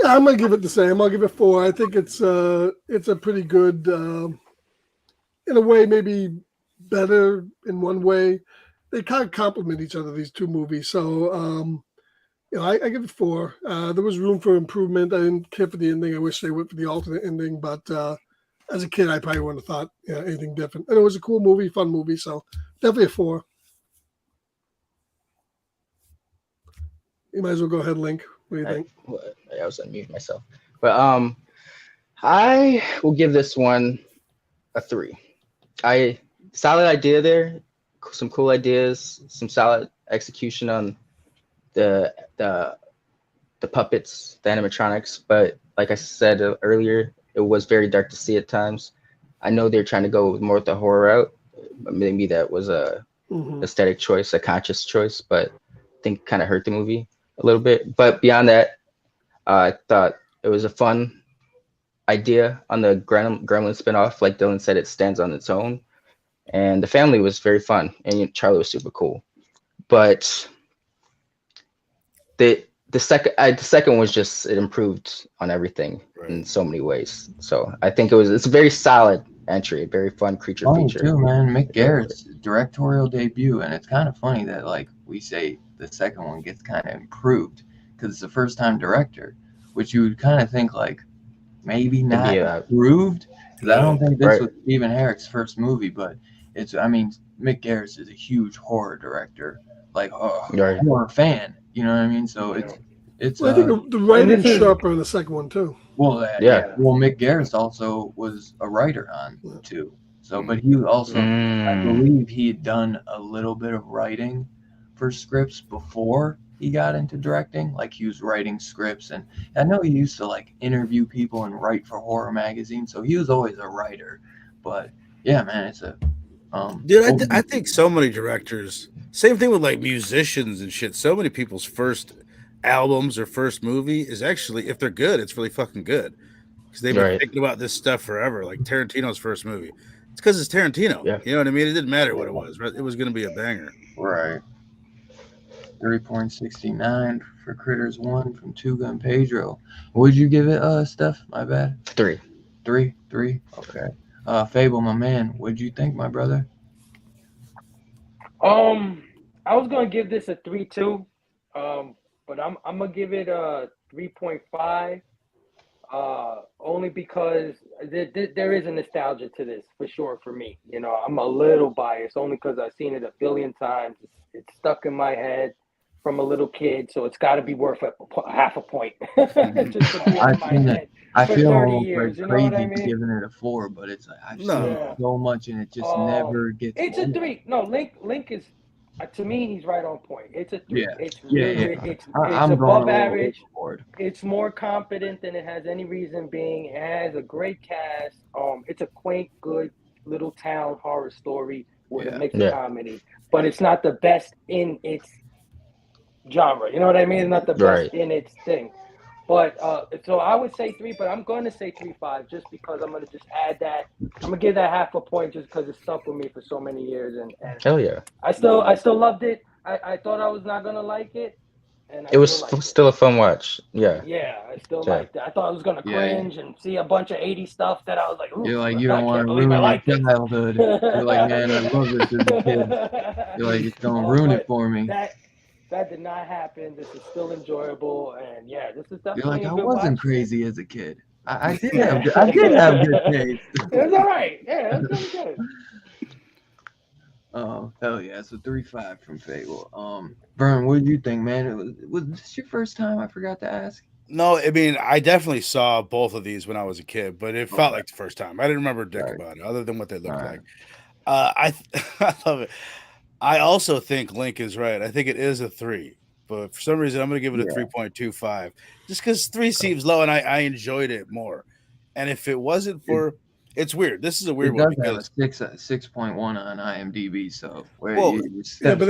Yeah, I'm gonna give it the same. I'll give it 4. I think it's a pretty good, in a way, maybe better in one way. They kind of complement each other, these two movies. So, I give it 4. There was room for improvement. I didn't care for the ending. I wish they went for the alternate ending, but as a kid, I probably wouldn't have thought anything different. And it was a cool movie, fun movie. So definitely a 4. You might as well go ahead, Link. What do you think? I was unmuting myself, but I will give this one a 3. Solid idea there, some cool ideas, some solid execution on the puppets, the animatronics. But like I said earlier, it was very dark to see at times. I know they're trying to go more with the horror route, but maybe that was a aesthetic choice, a conscious choice, but I think kind of hurt the movie a little bit. But beyond that, I thought it was a fun idea on the Gremlin spinoff. Like Dylan said, it stands on its own, and the family was very fun, and Charlie was super cool. But the second was just, it improved on everything in so many ways. So I think it's a very solid entry, a very fun creature feature. Too, man. Mick Garrett's directorial debut, and it's kind of funny that like we say the second one gets kind of improved because it's the first time director. which you would kind of think like maybe not Yeah. approved, because I don't think this Right. was Stephen Herrick's first movie, but it's, I mean, Mick Garris is a huge horror director, like Right. horror fan, you know what I mean? So Yeah. it's Well, I think the writing's this is- sharper in the second one too. well, Yeah. well, Mick Garris also was a writer on too. So, but he also, I believe he had done a little bit of writing for scripts before he got into directing. Like he was writing scripts, and I know he used to like interview people and write for horror magazines. So he was always a writer. But yeah, man, it's a dude. I think so many directors. Same thing with like musicians and shit. So many people's first albums or first movie is actually, if they're good, it's really fucking good because they've been thinking about this stuff forever. Like Tarantino's first movie, it's because it's Tarantino. Yeah. You know what I mean? It didn't matter what it was. Right? It was going to be a banger. Right. 3.69 for Critters 1 from Tuga and Pedro. What'd you give it, Steph? My bad. 3. 3. Okay. Fable, my man, what'd you think, my brother? I was gonna give this a 3.2, but I'm gonna give it a 3.5. Only because there is a nostalgia to this for sure for me. You know, I'm a little biased only because I've seen it a billion times. It's stuck in my head from a little kid, so it's got to be worth half a point. Just to be in my head. I for feel 30 almost years, like you know what crazy I mean? giving it a 4, but it's like I've No. seen it so much and it just never gets. It's old. a 3. No, Link is to me he's right on point. It's a 3. Yeah. It's Yeah, really yeah. it's I'm above going a little average. overboard. It's more competent than it has any reason being. It has a great cast. It's a quaint, good little town horror story with a mix of comedy, but it's not the best in its genre. You know what I mean? It's not the best in its thing. But so I would say 3, but I'm going to say 3.5 just because I'm going to just add that. I'm going to give that half a point just because it stuck with me for so many years. And hell yeah. I still loved it. I thought I was not going to like it. And it was still a fun watch. Yeah. Yeah, I still liked it. I thought I was going to cringe and see a bunch of 80s stuff that I was like, ooh, You're like, you I don't want can't to believe I ruin like your this. childhood. You're like, man, I love this as a kid. You're like, it's going to ruin it for me. That did not happen. This is still enjoyable, and yeah, this is definitely. You're like, I wasn't crazy as a kid. I did Yeah. have good taste. It was all right. Yeah, it was pretty good. Oh, hell yeah. So 3.5 from Fable. Vern, what did you think, man? Was this your first time? I forgot to ask. No, I mean, I definitely saw both of these when I was a kid, but it felt like the first time. I didn't remember dick about it, other than what they looked like. I love it. I also think Link is right. I think it is a 3, but for some reason, I'm going to give it a 3.25, just because 3 seems low, and I enjoyed it more. And if it wasn't for, it's weird. This is a weird one because it have a 6.1 on IMDb. So but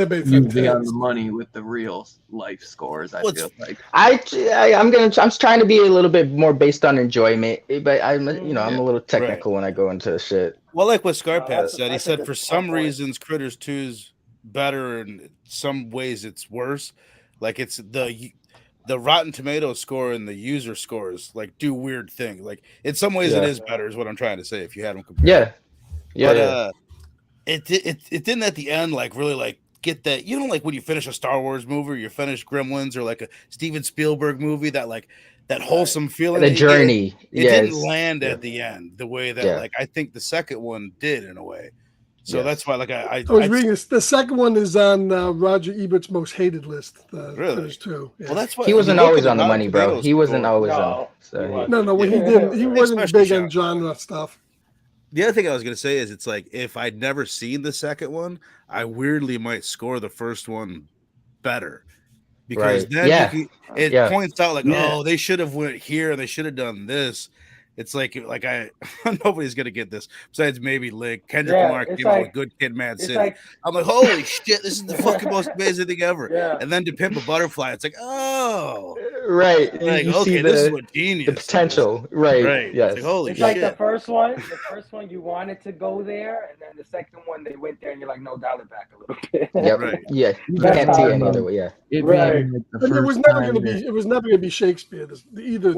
they usually on the money with the real life scores. I feel like I'm trying to be a little bit more based on enjoyment, but I'm I'm a little technical when I go into shit. Well, like what Scarpath said, he said for some reasons Critters 2's better, and in some ways it's worse. Like it's the Rotten Tomatoes score and the user scores like do weird things. Like in some ways it is better, is what I'm trying to say. If you had them compare, but it didn't at the end like really like get that, like when you finish a Star Wars movie or you finish Gremlins or like a Steven Spielberg movie, that like that wholesome feeling, the journey. It didn't land at the end the way that like I think the second one did in a way. So that's why, like, I was reading this. The second one is on Roger Ebert's most hated list. Really? Too. Yeah. Well, that's why he wasn't always on the money, bro. He wasn't always on. No. When he didn't, he wasn't big on genre stuff. The other thing I was going to say is, it's like if I'd never seen the second one, I weirdly might score the first one better, because then it points out like, oh, they should have went here, they should have done this. It's like nobody's gonna get this besides maybe Link. Kendrick Lamar came out with Good Kid, Mad City. Like, I'm like, holy shit, this is the fucking most amazing thing ever. Yeah. And then To Pimp a Butterfly, it's like, oh, right. Like, okay, this is what genius. The potential, right? Yes. It's like, holy it's shit. Like the first one, you wanted to go there, and then the second one, they went there, and you're like, no, dial it back a little bit. Yep. Right. Yeah. You can't see any other way. Yeah. Right. But it was never going to be. It was never going to be Shakespeare. Either of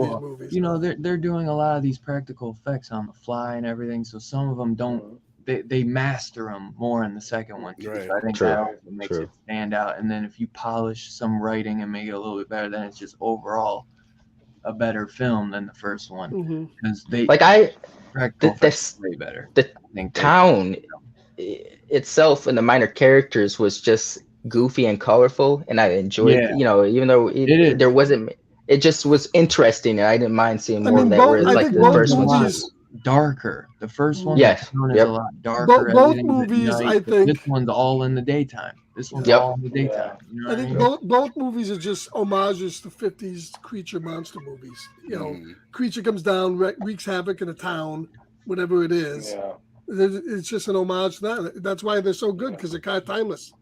these movies. They're doing a lot of these practical effects on the fly and everything. So some of them don't. They master them more in the second one. Right. So I think that also makes it stand out. And then if you polish some writing and make it a little bit better, then it's just overall a better film than the first one because they Like practical effects this way better. the I think town itself and the minor characters was just goofy and colorful, and I enjoyed. Yeah. You know, even though there wasn't, it just was interesting, and I didn't mind seeing more of that. Whereas I like think the both first one, movies darker. The first one, Yes. the tone is Yep. a lot darker. both everything's at movies, night, I but think. this one's all in the daytime. This one's Yep. all in the daytime. You know I what I think mean? both movies are just homages to 50s creature monster movies. You know, creature comes down, wreaks havoc in a town, whatever it is. Yeah. It's just an homage to that. That's why they're so good, because they're kind of timeless.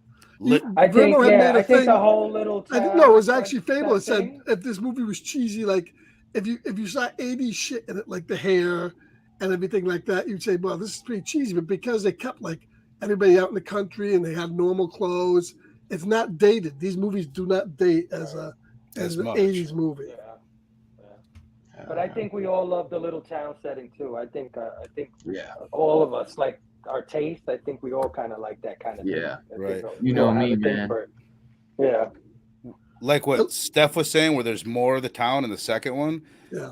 I think, Verno had made a I think thing. the whole little I think town, no, it was actually Fable that said thing. if this movie was cheesy, like if you saw 80s shit in it, like the hair and everything like that, you'd say, well, this is pretty cheesy. But because they kept like everybody out in the country and they had normal clothes, it's not dated. These movies do not date as an 80s movie. Yeah. But I think we all love the little town setting too. I think all of us, like our taste, I think we all kind of like that kind of thing. Right. You know me, man. Yeah. Like what Steph was saying, where there's more of the town in the second one. Yeah.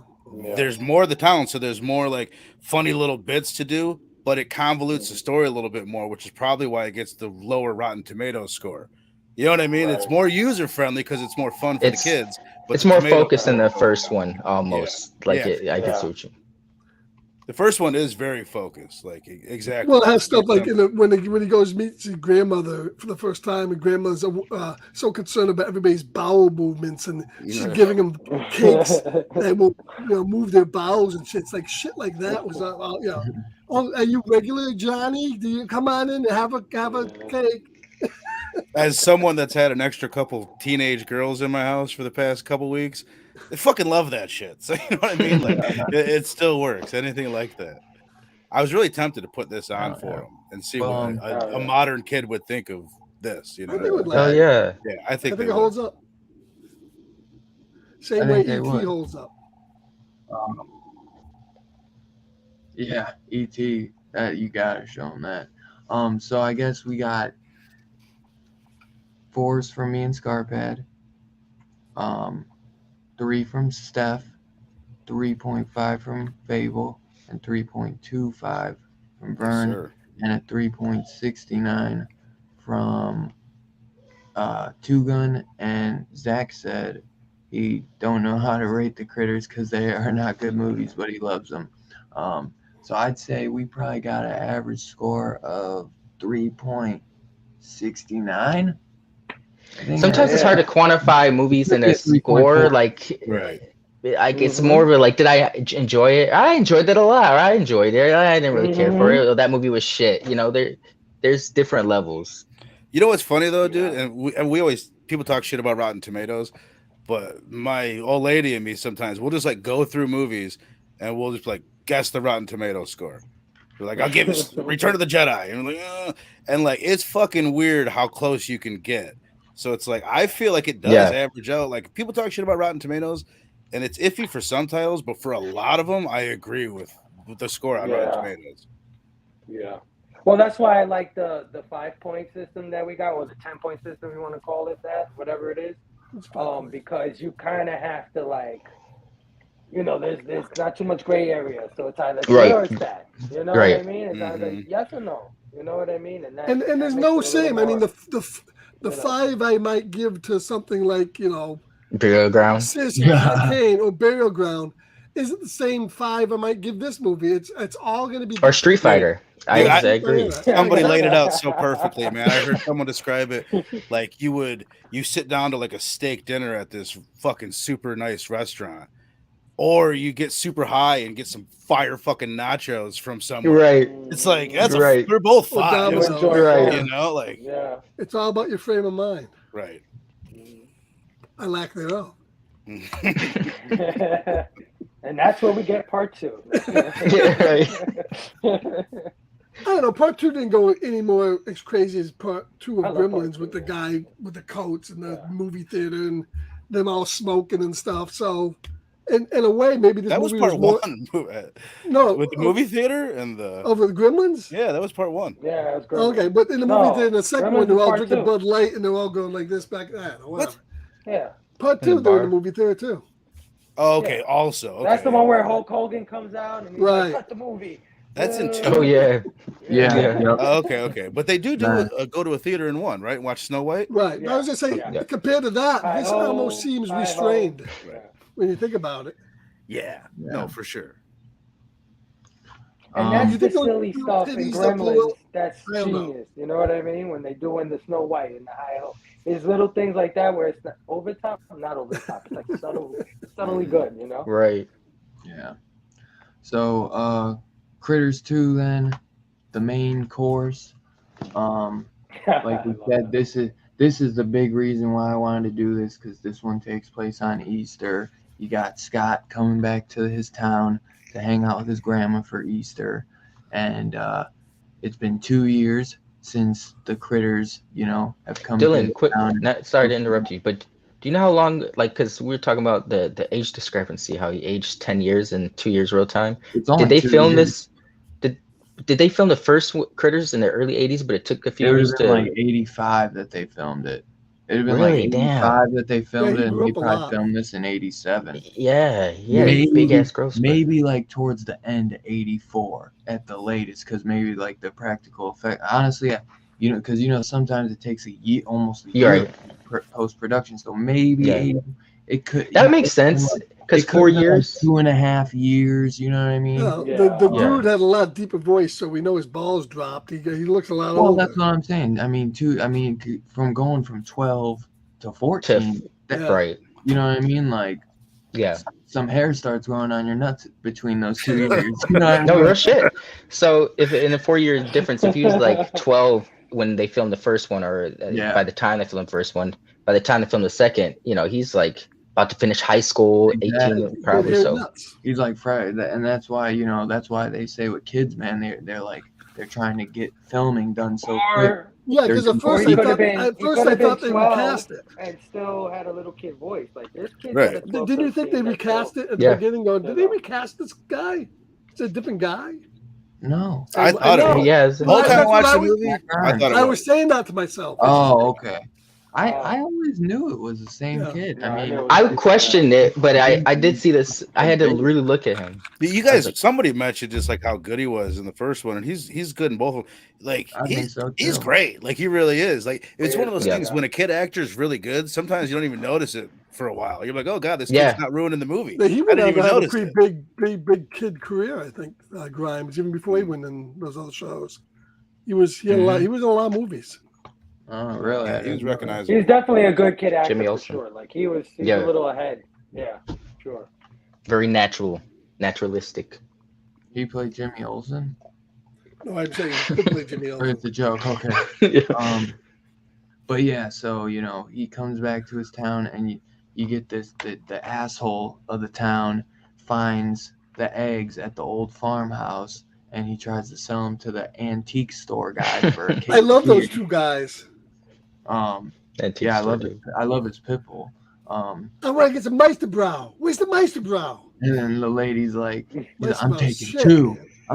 There's more of the town, so there's more like funny little bits to do, but it convolutes the story a little bit more, which is probably why it gets the lower Rotten Tomatoes score. You know what I mean? Right. It's more user friendly because it's more fun for the kids. But it's more focused than the first one, almost. Yeah. Like I can see you. The first one is very focused, like exactly. Well, it has stuff like when he goes meets his grandmother for the first time, and grandmother's so concerned about everybody's bowel movements, and she's giving them cakes that will move their bowels and shit. It's like shit like that was Oh, are you regular, Johnny? Do you come on in and have a cake? As someone that's had an extra couple teenage girls in my house for the past couple weeks, they fucking love that shit. So you know what I mean? Like it still works. Anything like that. I was really tempted to put this on for them and see what a modern kid would think of this. You know? Yeah. I think it holds up. Same way E.T. holds up. Yeah, E.T. You gotta show them that. So I guess we got 4s from me and Scarpad, 3 from Steph, 3.5 from Fable, and 3.25 from Vern, and a 3.69 from Two Gun. And Zach said he don't know how to rate the Critters because they are not good movies, but he loves them. So I'd say we probably got an average score of 3.69. Sometimes it's hard to quantify movies in a score. Like, it's more of a like, did I enjoy it? I enjoyed it a lot. Or I enjoyed it. I didn't really care for it. Or that movie was shit. You know, there's different levels. You know what's funny though, dude? And we always people talk shit about Rotten Tomatoes, but my old lady and me sometimes we'll just like go through movies and we'll just like guess the Rotten Tomatoes score. We're like, I'll give it Return of the Jedi, and we're like, and like it's fucking weird how close you can get. So it's like I feel like it does average out. Like people talk shit about Rotten Tomatoes, and it's iffy for some titles, but for a lot of them, I agree with the score on Rotten Tomatoes. Yeah. Well, that's why I like the 5-point system that we got, or the 10-point system, you want to call it that, whatever it is. Because you kind of have to like, there's not too much gray area, so it's either good or it's bad. You know what I mean? It's either yes or no. You know what I mean? And there's no shame. I mean, the 5 I might give to something like Burial Ground, Citizen or Burial Ground isn't the same 5 I might give this movie. It's all going to be or Street Fighter. I agree. Somebody laid it out so perfectly, man. I heard someone describe it like you sit down to like a steak dinner at this fucking super nice restaurant, or you get super high and get some fire fucking nachos from somewhere. Right. It's like they're both fine. Right. It's all about your frame of mind. Right. I lack thereof. And that's where we get part 2. I don't know. Part 2 didn't go any more as crazy as part 2 of Gremlins with the guy with the coats and the movie theater and them all smoking and stuff. So, in a way, maybe this movie was part more, 1. No, with the movie theater and the over the Gremlins. Yeah, that was part 1. Yeah, that was great. Okay, but in the movie theater, the second one, they're all drinking 2. Bud Light and they're all going like this back. I don't know, whatever. Yeah. Part 2, they're in the movie theater too. Oh, okay. Also, okay. That's the one where Hulk Hogan comes out and he's Right. like, cut the movie. That's in 2. Oh yeah. Yeah. Yeah. Oh, okay. But they do go to a theater in 1, right? Watch Snow White. Right. Yeah. I was gonna say, Yeah. compared to that, this Hi-ho, almost seems hi-ho. restrained Yeah. when you think about it. Yeah. No, for sure. And that's You the think those silly little stuff in titties that blow Gremlins. up? That's I don't know. genius. You know what I mean? When they doing the Snow White and the hi-ho. It's little things like that where it's not over the top. Not over the top. It's like subtly good, you know? Right. Yeah. So Critters 2 then, the main course. Like we said, this is the big reason why I wanted to do this, because this one takes place on Easter. You got Scott coming back to his town to hang out with his grandma for Easter, and it's been 2 years since the critters, have come. Dylan, quick. Sorry to interrupt you, but do you know how long? Like, because we were talking about the age discrepancy, how he aged 10 years in 2 years real time. Did they film this? Did they film the first Critters in the early 80s, but it took a few years to like 85 that they filmed it. It would have been Really? like Damn. 85 that they filmed he it, and grew they up a probably lot. filmed this in 87. Yeah, big ass growth spurt. Maybe like towards the end of 84 at the latest, because maybe like the practical effect. Honestly, because sometimes it takes almost a year post production. So maybe it could. That makes sense. Because 4 years, like 2.5 years. You know what I mean? The dude had a lot deeper voice, so we know his balls dropped. He looks a lot older. Well, that's what I'm saying. I mean, from going from 12 to 14, right? You know what I mean? Like, some hair starts growing on your nuts between those 2 years. You know what I mean? No, real shit. So if in a 4 year difference, if he was like 12 when they filmed the first one, or by the time they filmed the first one, by the time they filmed the second, he's like about to finish high school, 18 probably. So he's like Friday, and that's why that's why they say with kids, man, they're trying to get filming done so quick. Yeah, because at first I thought they recast it and still had a little kid voice. Like this kid. Right. Didn't you think they recast it at the beginning? Did they recast this guy? It's a different guy. No, I thought it was. Yeah, the whole time I watched the movie, I thought it was. I was saying that to myself. Oh, okay. I always knew it was the same kid. I mean, I questioned it, but I did see this. I had to really look at him. You guys, somebody mentioned just like how good he was in the first one, and he's good in both of them. Like he's great. Like he really is. Like it's one of those things when a kid actor is really good. Sometimes you don't even notice it for a while. You're like, oh god, this kid's not ruining the movie. He would have a pretty big kid career, I think. Grimes, even before he went in those other shows, he was in a lot of movies. Oh, really? Yeah, he was recognizable. He's definitely a good kid actor Jimmy for Olsen. sure. Like he's a little ahead. Yeah, sure. Very naturalistic. He played Jimmy Olsen. No, I'm saying he played Jimmy Olsen. It's a joke. Okay. But yeah, so he comes back to his town, and you get this the asshole of the town finds the eggs at the old farmhouse, and he tries to sell them to the antique store guy for a case. I love those two guys. I love his pipple. I want to get some Meisterbrow. Where's the Meisterbrow? And then the lady's like, I'm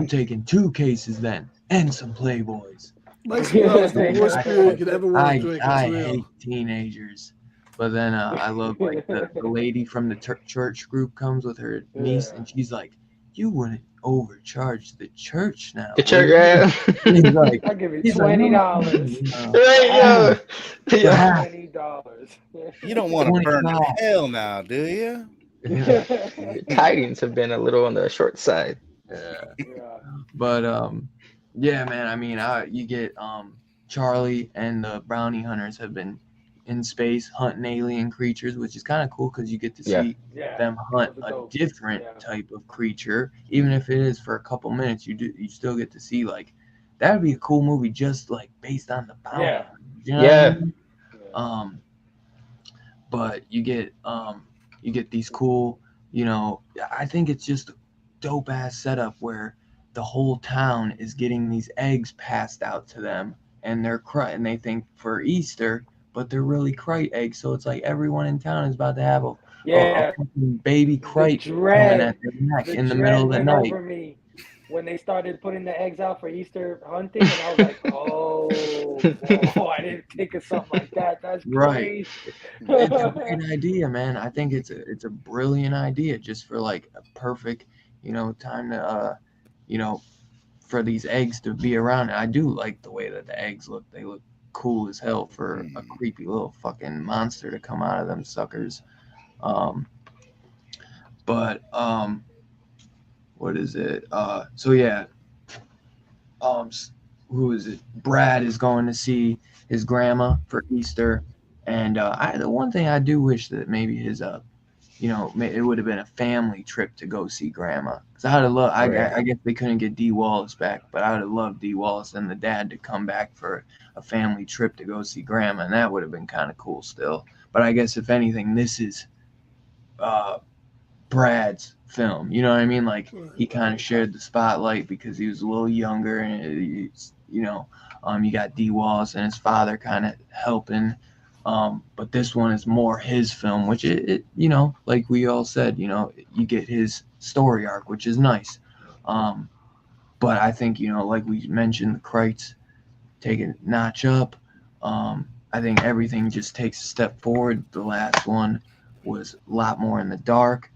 taking 2 cases then, and some Playboys. Meisterbrow is the worst beer you could ever want to drink. I hate teenagers. But then I love like the lady from the church group comes with her niece, and she's like, you wouldn't overcharge the church now. The church, He's like, I'll give you $20. Right, $20. You don't want to burn in hell now, do you? Tidings have been a little on the short side. But yeah, man. I mean, you get Charlie and the bounty hunters have been in space hunting alien creatures, which is kind of cool because you get to see them hunt a different type of creature, even if it is for a couple minutes. You still get to see, like, that would be a cool movie just like based on the bounty. Yeah. You know what I mean? But you get these cool, I think it's just a dope ass setup where the whole town is getting these eggs passed out to them, and and they think for Easter, but they're really Krite eggs. So it's like everyone in town is about to have a baby Krite coming at their neck in the middle of the night. Over me when they started putting the eggs out for Easter hunting, and I was like, I didn't think of something like that. That's Right. crazy. It's a great idea, man. I think it's a brilliant idea just for like a perfect, time to for these eggs to be around. And I do like the way that the eggs look. They look cool as hell for a creepy little fucking monster to come out of them suckers. Um, but what is it? So yeah, um, who is it? Brad is going to see his grandma for Easter, and the one thing I do wish that maybe his it would have been a family trip to go see grandma. Cause I would have loved. I guess they couldn't get D Wallace back, but I would have loved D Wallace and the dad to come back for a family trip to go see grandma, and that would have been kind of cool still. But I guess if anything, this is uh, Brad's film. You know what I mean? Like he kind of shared the spotlight because he was a little younger, and you got D Wallace and his father kind of helping. But this one is more his film, which like we all said, you get his story arc, which is nice. But I think, like we mentioned, the Kreitz take a notch up. I think everything just takes a step forward. The last one was a lot more in the dark,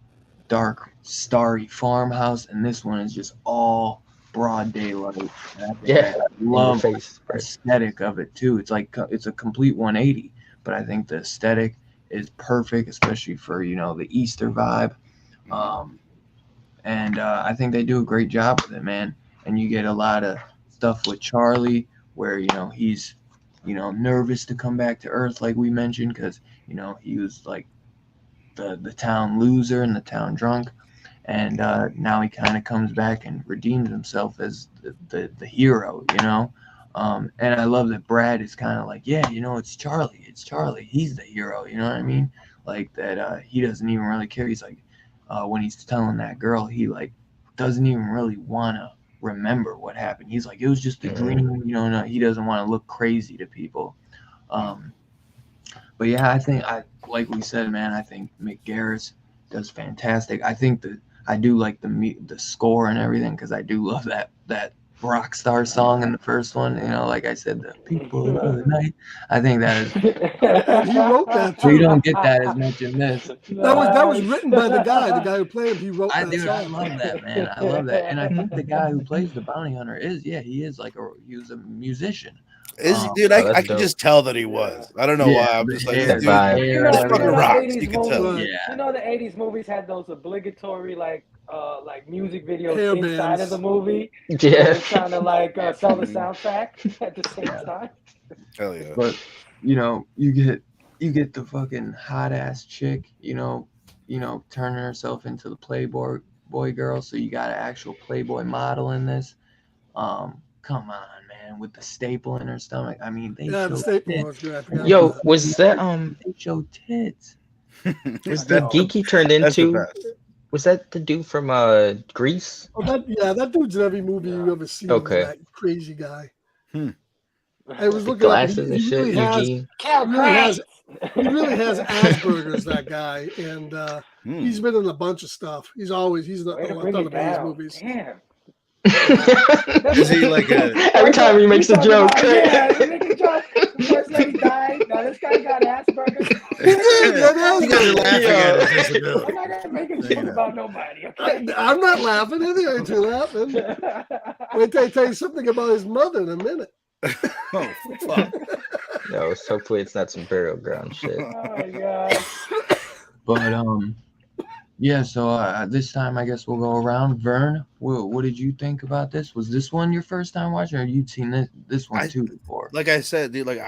starry farmhouse, and this one is just all broad daylight. And I think I love the aesthetic of it too. It's like it's a complete 180, but I think the aesthetic is perfect, especially for the Easter vibe. And I think they do a great job with it, man. And you get a lot of stuff with Charlie, where he's nervous to come back to Earth, like we mentioned, because he was like the town loser and the town drunk, and now he kind of comes back and redeems himself as the hero, and I love that Brad is kind of like, yeah, it's Charlie, he's the hero, you know what I mean, like that. He doesn't even really care. He's like, when he's telling that girl, he like doesn't even really want to remember what happened. He's like, it was just a dream, no, he doesn't want to look crazy to people. But yeah, I think like we said, man, I think Mick Garris does fantastic. I think that I do like the score and everything, because I do love that Rockstar song in the first one. Like I said, the people of the night. I think that is. He wrote that too. So you don't get that as much in this. That was written by the guy who played him. He wrote that song. I love that, man. I love that, and I think the guy who plays the bounty hunter he is like he was a musician. Dude, I can just tell that he was. I don't know why. I'm just like, this fucking rocks. You can tell. The 80s movies had those obligatory like music videos inside of the movie. Yeah. Trying to like sell the soundtrack at the same time. Hell yeah. But you get the fucking hot ass chick, turning herself into the Playboy girl. So you got an actual Playboy model in this. Come on, man, with the staple in her stomach. I mean, the staple was good. Yo, was that they show tits? Was the geeky turned into? Was that the dude from Grease? Oh, that dude's in every movie you've ever seen. Okay. That crazy guy. I was looking glasses and shit. Eugene. He really has Asperger's, that guy, and he's been in a bunch of stuff. He's done the best movies. Damn. Is he like every time he makes a joke? Yeah, he makes a joke. The first lady died. Now this guy got Asperger's. You guys are laughing at his disability. I'm not gonna make a joke about nobody. Okay? I'm not laughing. I ain't too laughing. Wait till I tell you something about his mother in a minute. Oh fuck! No, hopefully it's not some burial ground shit. Oh my god! But yeah. So this time I guess we'll go around. Vern, what did you think about this? Was this one your first time watching, or you'd seen this one too before? Like I said, dude, like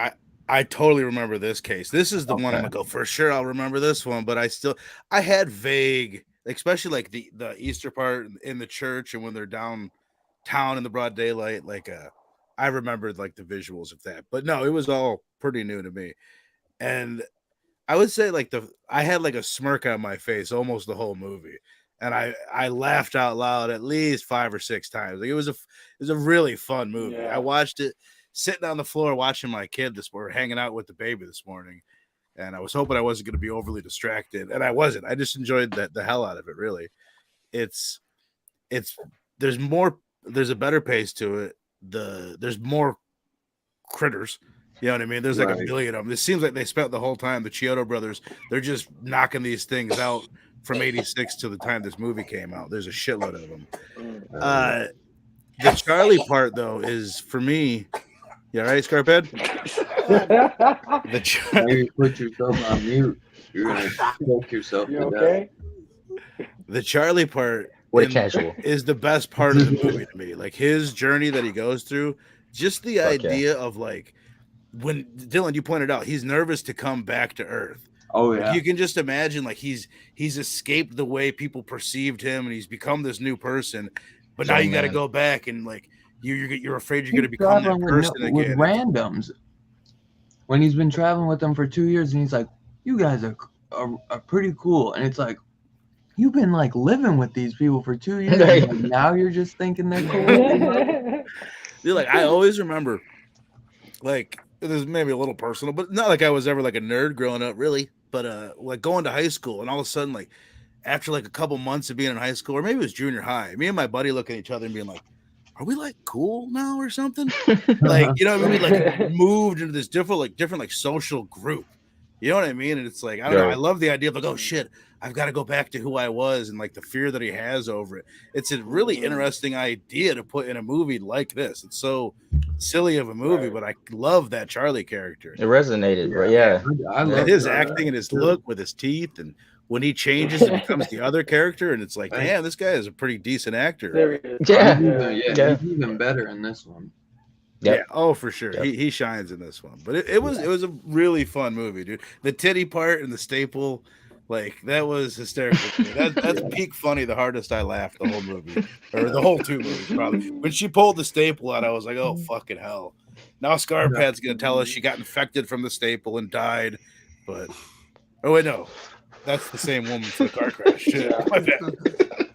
I totally remember this case. This is the one I'm gonna go for sure. I'll remember this one, but I had vague, especially like the Easter part in the church and when they're downtown in the broad daylight, like I remembered like the visuals of that, but no, it was all pretty new to me. And I would say like I had like a smirk on my face almost the whole movie. And I laughed out loud at least 5 or 6 times. Like it was a really fun movie. Yeah. I watched it sitting on the floor watching my kid hanging out with the baby this morning. And I was hoping I wasn't going to be overly distracted. And I wasn't. I just enjoyed the hell out of it, really. There's a better pace to it. There's more critters You know what I mean? There's like a Right. billion of them. It seems like they spent the whole time, the Chiodo brothers, they're just knocking these things out from 86 to the time this movie came out. There's a shitload of them. The Charlie part, though, is for me. You all right, Scarphead? Maybe put yourself on mute. You're gonna choke yourself You to okay? The Charlie part Way casual. is the best part of the movie to me. Like his journey that he goes through, just the Fuck yeah. idea of like when Dylan, you pointed out, he's nervous to come back to Earth. Oh Like, yeah. you can just imagine like he's escaped the way people perceived him, and he's become this new person. But now Young you got to man. go back and like you're afraid you're He's going to become that traveling person with again. randoms. When he's been traveling with them for 2 years, and he's like, "You guys are pretty cool," and it's like, you've been like living with these people for 2 years, and like, now you're just thinking they're cool. Dude, like I always remember, like this is maybe a little personal, but not like I was ever like a nerd growing up, really. But like going to high school, and all of a sudden, like after like a couple months of being in high school, or maybe it was junior high, me and my buddy looking at each other and being like, "Are we like cool now or something?" Like you know what I mean? Like moved into this different like social group. You know what I mean? And it's like I don't know. I love the idea of like, oh shit, I've got to go back to who I was, and like the fear that he has over it. It's a really interesting idea to put in a movie like this. It's so silly of a movie, but I love that Charlie character. It resonated, right? Yeah. I And love his that. acting and his look with his teeth, and when he changes and becomes the other character, and it's like, damn, this guy is a pretty decent actor. Serious. Yeah. Yeah, he's even better in this one. Yep. Yeah, oh for sure. Yep. He shines in this one. But it was a really fun movie, dude. The titty part and the staple, like that was hysterical to me. That's peak funny, the hardest I laughed the whole movie. Or the whole two movies, probably. When she pulled the staple out, I was like, oh fucking hell. Now Scarpad's gonna tell us she got infected from the staple and died. But oh wait, no. That's the same woman for the car crash. Shit. My bad.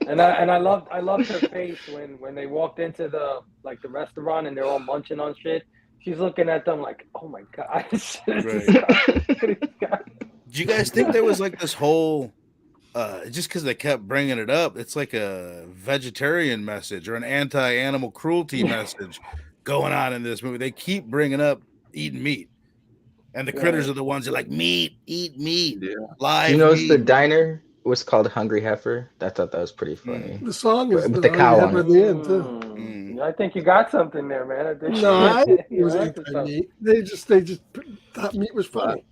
And I loved her face when they walked into the restaurant and they're all munching on shit. She's looking at them like, oh my god. Right. Do you guys think there was like this whole just because they kept bringing it up, it's like a vegetarian message or an anti-animal cruelty message going on in this movie? They keep bringing up eating meat. And the critters are the ones that are like, meat, eat meat, live. You know, meat. the diner was called Hungry Heifer. I thought that was pretty funny. The song is with the cow on at it. the end too. I think you got something there, man. I think it was anti-meat. They just thought meat was funny.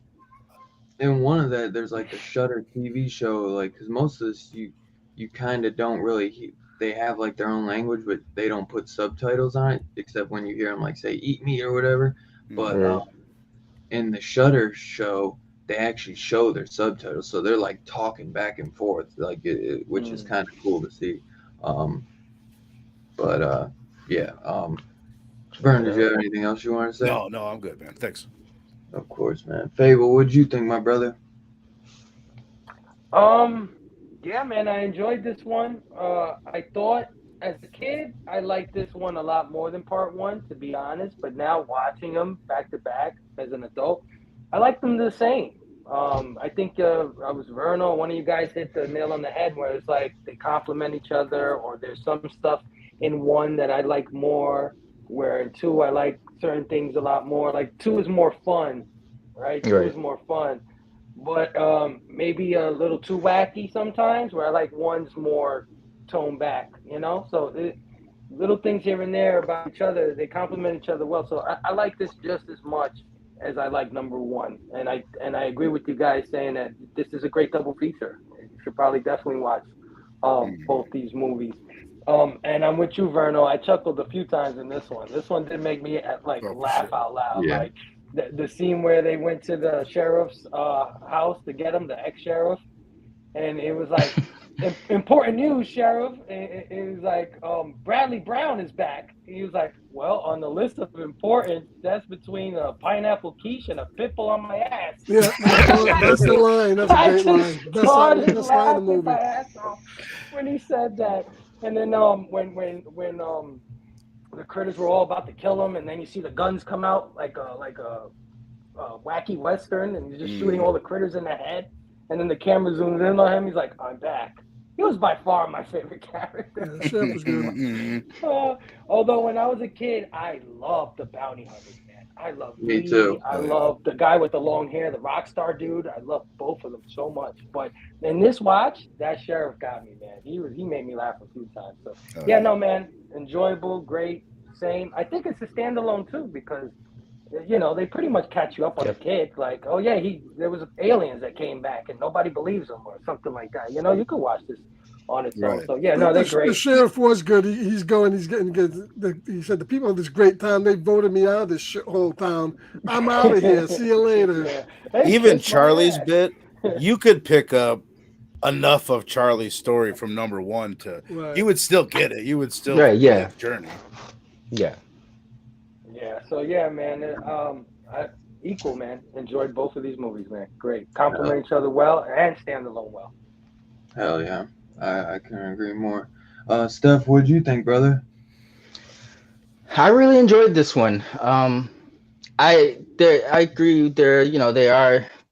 In one of that, there's like a Shudder TV show, like because most of this you kind of don't really. They have like their own language, but they don't put subtitles on it, except when you hear them like say "eat meat" or whatever. But in the Shudder show, they actually show their subtitles, so they're like talking back and forth, like which is kind of cool to see. Vern, did you have anything else you want to say? No, I'm good, man. Thanks. Of course, man. Fable, what'd you think, my brother? Yeah, man, I enjoyed this one. I thought as a kid, I liked this one a lot more than part one, to be honest. But now watching them back to back as an adult, I like them the same. I think I was Verno. One of you guys hit the nail on the head where it's like they complement each other, or there's some stuff in one that I like more, where in two I like certain things a lot more. Like two is more fun, right? Two is more fun. But maybe a little too wacky sometimes, where I like one's more toned back, you know? So little things here and there about each other, they complement each other well. So I like this just as much as I like number one. And I agree with you guys saying that this is a great double feature. You should probably definitely watch both these movies. And I'm with you, Verno. I chuckled a few times in this one. This one did make me laugh out loud. Yeah. Like the scene where they went to the sheriff's house to get him, the ex-sheriff, and it was like, important news, Sheriff. It was like, Bradley Brown is back. He was like, well, on the list of importance, that's between a pineapple quiche and a pitbull on my ass. Yeah, that's the line. That's a great line. Best line in the movie. My ass off when he said that. And then when the critters were all about to kill him, and then you see the guns come out like a wacky western, and you're just shooting all the critters in the head. And then the camera zooms in on him. He's like, I'm back. He was by far my favorite character. Yeah, was good. Although when I was a kid, I loved the bounty hunters, man. I love Me Lee. too. I Oh, yeah. love the guy with the long hair, the rock star dude. I love both of them so much. But in this watch, that sheriff got me, man. He made me laugh a few times. So Oh, yeah, no, man, enjoyable, great, same. I think it's a standalone too because they pretty much catch you up on the Yep. kid. Like, oh yeah, there was aliens that came back and nobody believes him or something like that. You could watch this on its own. Right. So yeah, no, they're The great. sheriff was good. He's getting good. He said the people of this great town, they voted me out of this whole town. I'm out of here. See you later. Yeah. They Even kissed my Charlie's ass. bit, you could pick up enough of Charlie's story from number one to Right. you would still get it. You would still Right, yeah. that journey. Yeah. Yeah, so yeah, man. Equal, man. Enjoyed both of these movies, man. Great. Complement each other well and stand alone well. Hell yeah. I couldn't agree more. Steph, what'd you think, brother? I really enjoyed this one. I agree.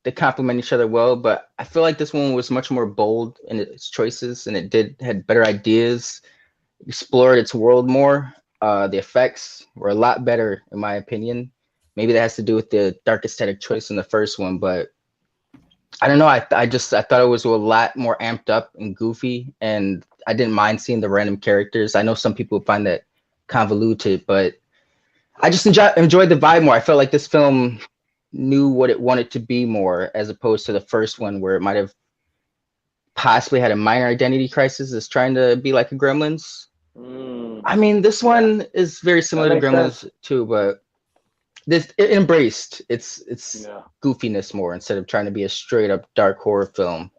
They complement each other well, but I feel like this one was much more bold in its choices, and it had better ideas, explored its world more. The effects were a lot better, in my opinion. Maybe that has to do with the dark aesthetic choice in the first one, but I don't know. I thought it was a lot more amped up and goofy, and I didn't mind seeing the random characters. I know some people find that convoluted, but I just enjoyed the vibe more. I felt like this film knew what it wanted to be more, as opposed to the first one where it might have possibly had a minor identity crisis, is trying to be like a Gremlins. I mean, this one is very similar to makes Gremlins too, but it embraced its Yeah. goofiness more instead of trying to be a straight up dark horror film.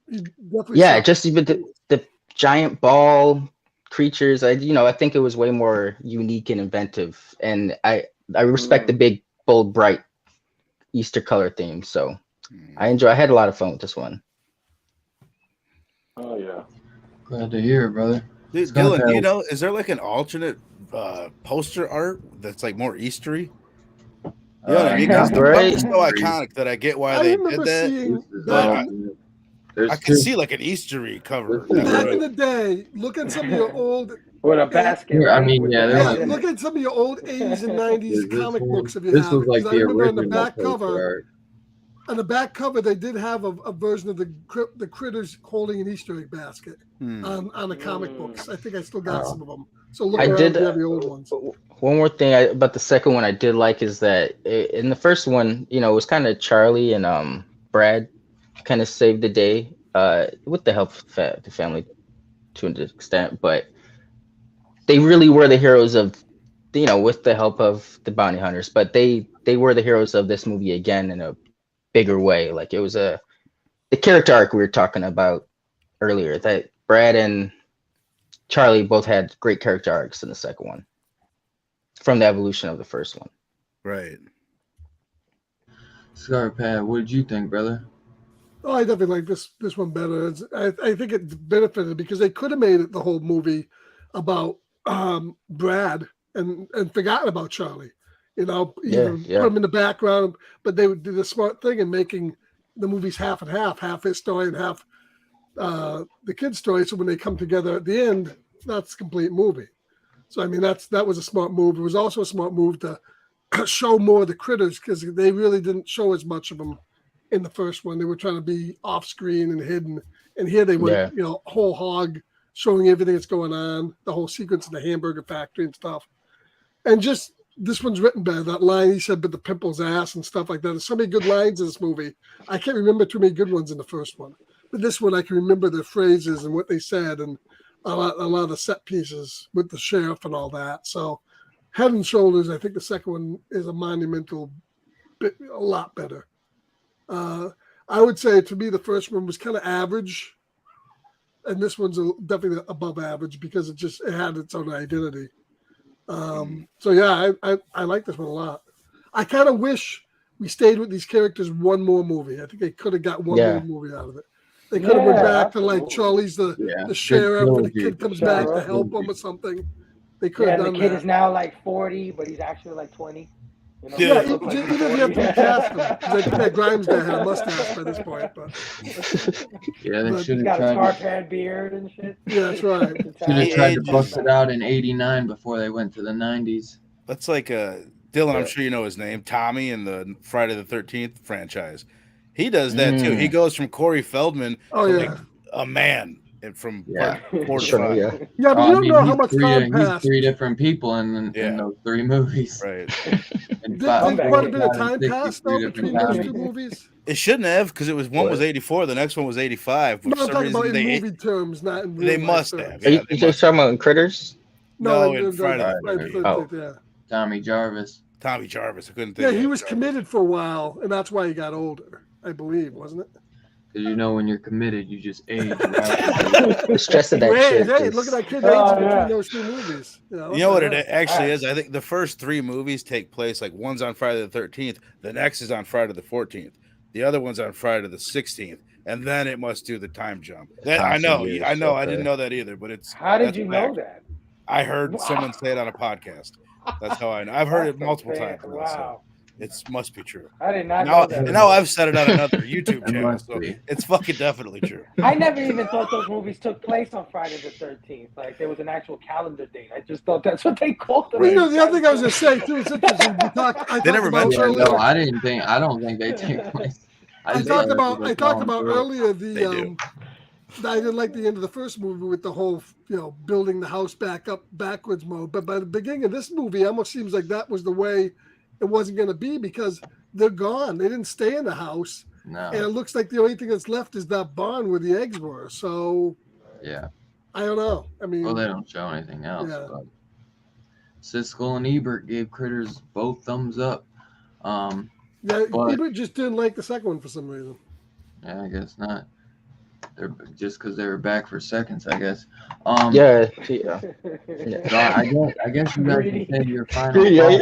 He definitely Yeah, saw- just even the giant ball creatures. I think it was way more unique and inventive, and I respect the big, bold, bright Easter color theme. So I had a lot of fun with this one. Oh yeah. Glad to hear it, brother. Dude, Scott, Dylan, is there like an alternate poster art that's like more Eastery? You know what I mean? Because the Right. cover's so iconic that I get why I they remember did that. seeing But There's I can see like an Eastery cover. This is that back would- in the day. Look at some of your old. With a basket, Yeah, I right? mean, With yeah, the there Yeah, things in look it. at some of your old 80s and 90s comic books if you this have was it. like 'Cause the I remember on the original back poster cover, art. on the back cover, they did have a version of the critters holding an Easter egg basket on the comic books. I think I still got some of them. So look I around did, if you have the old ones. One more thing about the second one I did like is that in the first one, it was kind of Charlie and Brad kind of saved the day with the help of the family to an extent, but they really were the heroes of, with the help of the bounty hunters, but they were the heroes of this movie again in a bigger way. Like it was the character arc we were talking about earlier, that Brad and Charlie both had great character arcs in the second one from the evolution of the first one. Right. Scarpad, what did you think, brother? Oh, I definitely like this one better. I think it benefited because they could have made it the whole movie about Brad and forgotten about Charlie. Put him in the background, but they would do the smart thing in making the movies half and half his story and half the kid's story. So when they come together at the end, that's a complete movie. So I mean, that was a smart move. It was also a smart move to show more of the critters because they really didn't show as much of them in the first one. They were trying to be off screen and hidden, and here they went, whole hog, showing everything that's going on, the whole sequence in the hamburger factory and stuff. And just this one's written better. That line he said, "But the pimple's ass" and stuff like that. There's so many good lines in this movie. I can't remember too many good ones in the first one, but this one I can remember the phrases and what they said, and a lot of the set pieces with the sheriff and all that. So, head and shoulders, I think the second one is a monumental, a lot better. I would say to me the first one was kind of average, and this one's definitely above average because it had its own identity. So yeah, I like this one a lot. I kind of wish we stayed with these characters one more movie. I think they could have got one more movie out of it. They could have went back to like Charlie's the sheriff, and the kid comes back to help him or something. They could have done the kid that. is now like 40, but he's actually like 20. Yeah, even if you have to recast him, because I think that Grimes guy had a mustache by this point. But they should he's got a scarf head beard and shit. Yeah, that's right. Should have tried to bust it out in '89 before they went to the '90s. That's like Dylan, I'm Yeah. sure you know his name, Tommy in the Friday the 13th franchise. He does that too. He Mm, goes from Corey Feldman Oh to like yeah, a man and from yeah. part 4 to It's from 5. yeah. yeah, but Oh, you I don't mean, know how much time he's passed. three different people in Yeah, those three movies. right. And Did Comeback quite a kid. bit of 5, 4, 5, time and 6, he's pass though three different between those two Tommies. movies? It shouldn't have because it was one was What? 84, the next one was 85. But No, for I'm some talking about reason in movie terms, not in they real life must have. terms. Are Yeah, you, they you must talking have. about Critters? No, No, in in the Friday the Friday the 13th. 13th, Oh, yeah. Tommy Jarvis. Tommy Jarvis. I couldn't think Yeah, of he that. was Jarvis. committed for a while, and that's why he got older, I believe, wasn't it? Because when you're committed, you just age rapidly. the stress of that Hey, shit hey, look at is. that kid Oh, aging between yeah. those two movies. You know, You know what the it hell? actually is? Facts. I think the first 3 movies take place like one's on Friday the 13th, the next is on Friday the 14th, the other one's on Friday the 16th, and then it must do the time jump. That I Constant know, I years. know, I didn't Okay. know that either, but How did that's you know fact. that? I heard Wow. someone say it on a podcast. That's how I know. I've heard That's it some multiple fan. times now, so Wow. it must be true. I did not Now, know that and at now all. I've said it on another YouTube It channel, must so be. it's fucking definitely true. I never even thought those movies took place on Friday the 13th. Like there was an actual calendar date. I just thought that's what they called them. Well, you Right. know, the other thing I was going to say too, it's interesting. I They talked never about mentioned Yeah, it, no, earlier. I don't think they take place. I I just thought talked it about was I a talked song about through. earlier They do. I didn't like the end of the first movie with the whole building the house back up backwards mode. But by the beginning of this movie, it almost seems like that was the way it wasn't going to be because they're gone. They didn't stay in the house, and it No, looks like the only thing that's left is that barn where the eggs were. So yeah. I don't know. I Well, mean, they don't show anything else. yeah, But Siskel and Ebert gave Critters both thumbs up. Um, yeah. but Ebert just didn't like the second one for some reason. yeah, I guess not. They're just because they were back for seconds, I guess. Yeah. Yeah. So I guess you guys can Greedy. say your final Yeah.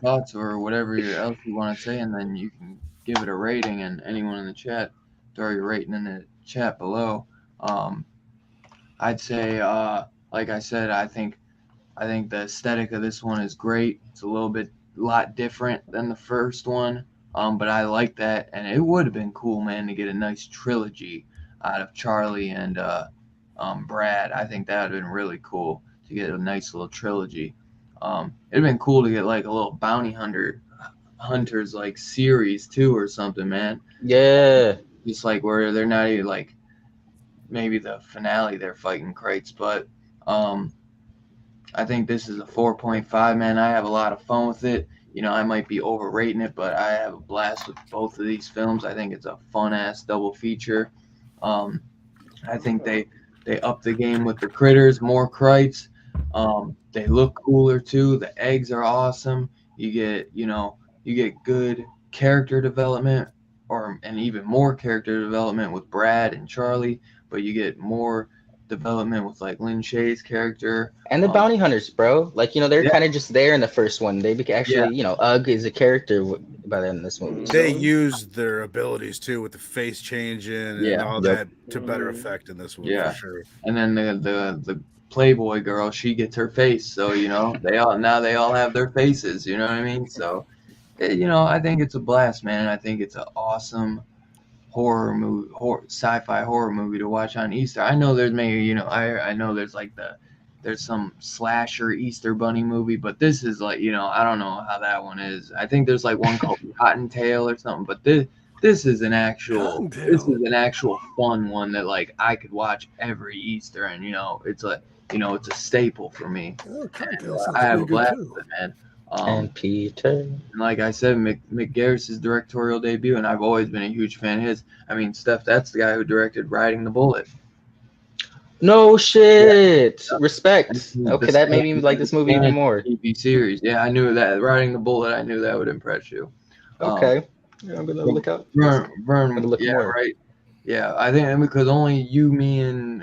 thoughts or whatever else you want to say, and then you can give it a rating. And anyone in the chat, throw your rating in the chat below. I'd say, like I said, I think the aesthetic of this one is great. It's a lot different than the first one. But I like that, and it would have been cool, man, to get a nice trilogy out of Charlie and Brad. I think that would have been really cool to get a nice little trilogy. It'd been cool to get like a little hunters like series too or something, man. Yeah. Just like where they're not even like maybe the finale they're fighting Krates, but I think this is a 4.5, man. I have a lot of fun with it. I might be overrating it, but I have a blast with both of these films. I think it's a fun ass double feature. I think they up the game with the critters, more Krites. They look cooler too. The eggs are awesome. You get good character development, and even more character development with Brad and Charlie. But you get more development with like Lin Shaye's character. And the bounty hunters, bro. Like, they're Yeah. kind of just there in the first one. They actually, Ugg is a character by the end of this movie. They So. use their abilities too with the face changing and Yeah. all Yep. that to better effect in this one Yeah. for sure. And then the Playboy girl, she gets her face. So they all have their faces. You know what I mean? So I think it's a blast, man. I think it's an awesome sci-fi horror movie to watch on Easter. I know there's maybe I know there's some slasher Easter bunny movie, but this is like I don't know how that one is. I think there's like one called Cottontail or something, but this is an actual fun one that like I could watch every Easter, and it's a staple for me. Oh, Cocktail And, sounds I have pretty a good blast too. with it, man. And Peter. And like I said, Mick Garris's directorial debut, and I've always been a huge fan of his. I mean, Steph, that's the guy who directed Riding the Bullet. No shit. Respect. That's Okay, the that made me like this movie even more. TV series. Yeah, I knew that. Riding the Bullet, I knew that would impress you. Okay. I'm gonna look out. Vern, I'm gonna look yeah, more. right. Yeah, I think because only you, me, and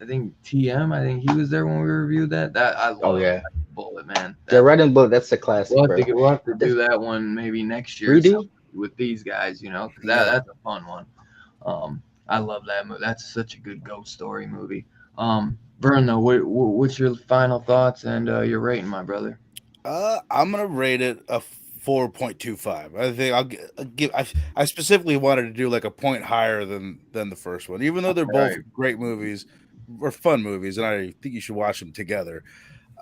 I think TM, I think he was there when we reviewed that. I love Oh yeah. Bullet, man. Yeah, Riding Bullet, that's a classic, We'll bro. have to do that one maybe next year. Redo? With these guys, because Yeah. that's a fun one. I love that movie. That's such a good ghost story movie. Vern, though, what's your final thoughts and your rating, my brother? I'm gonna rate it a 4.25. I think I'll give. I specifically wanted to do like a point higher than the first one, even though they're both Right. great movies or fun movies, and I think you should watch them together.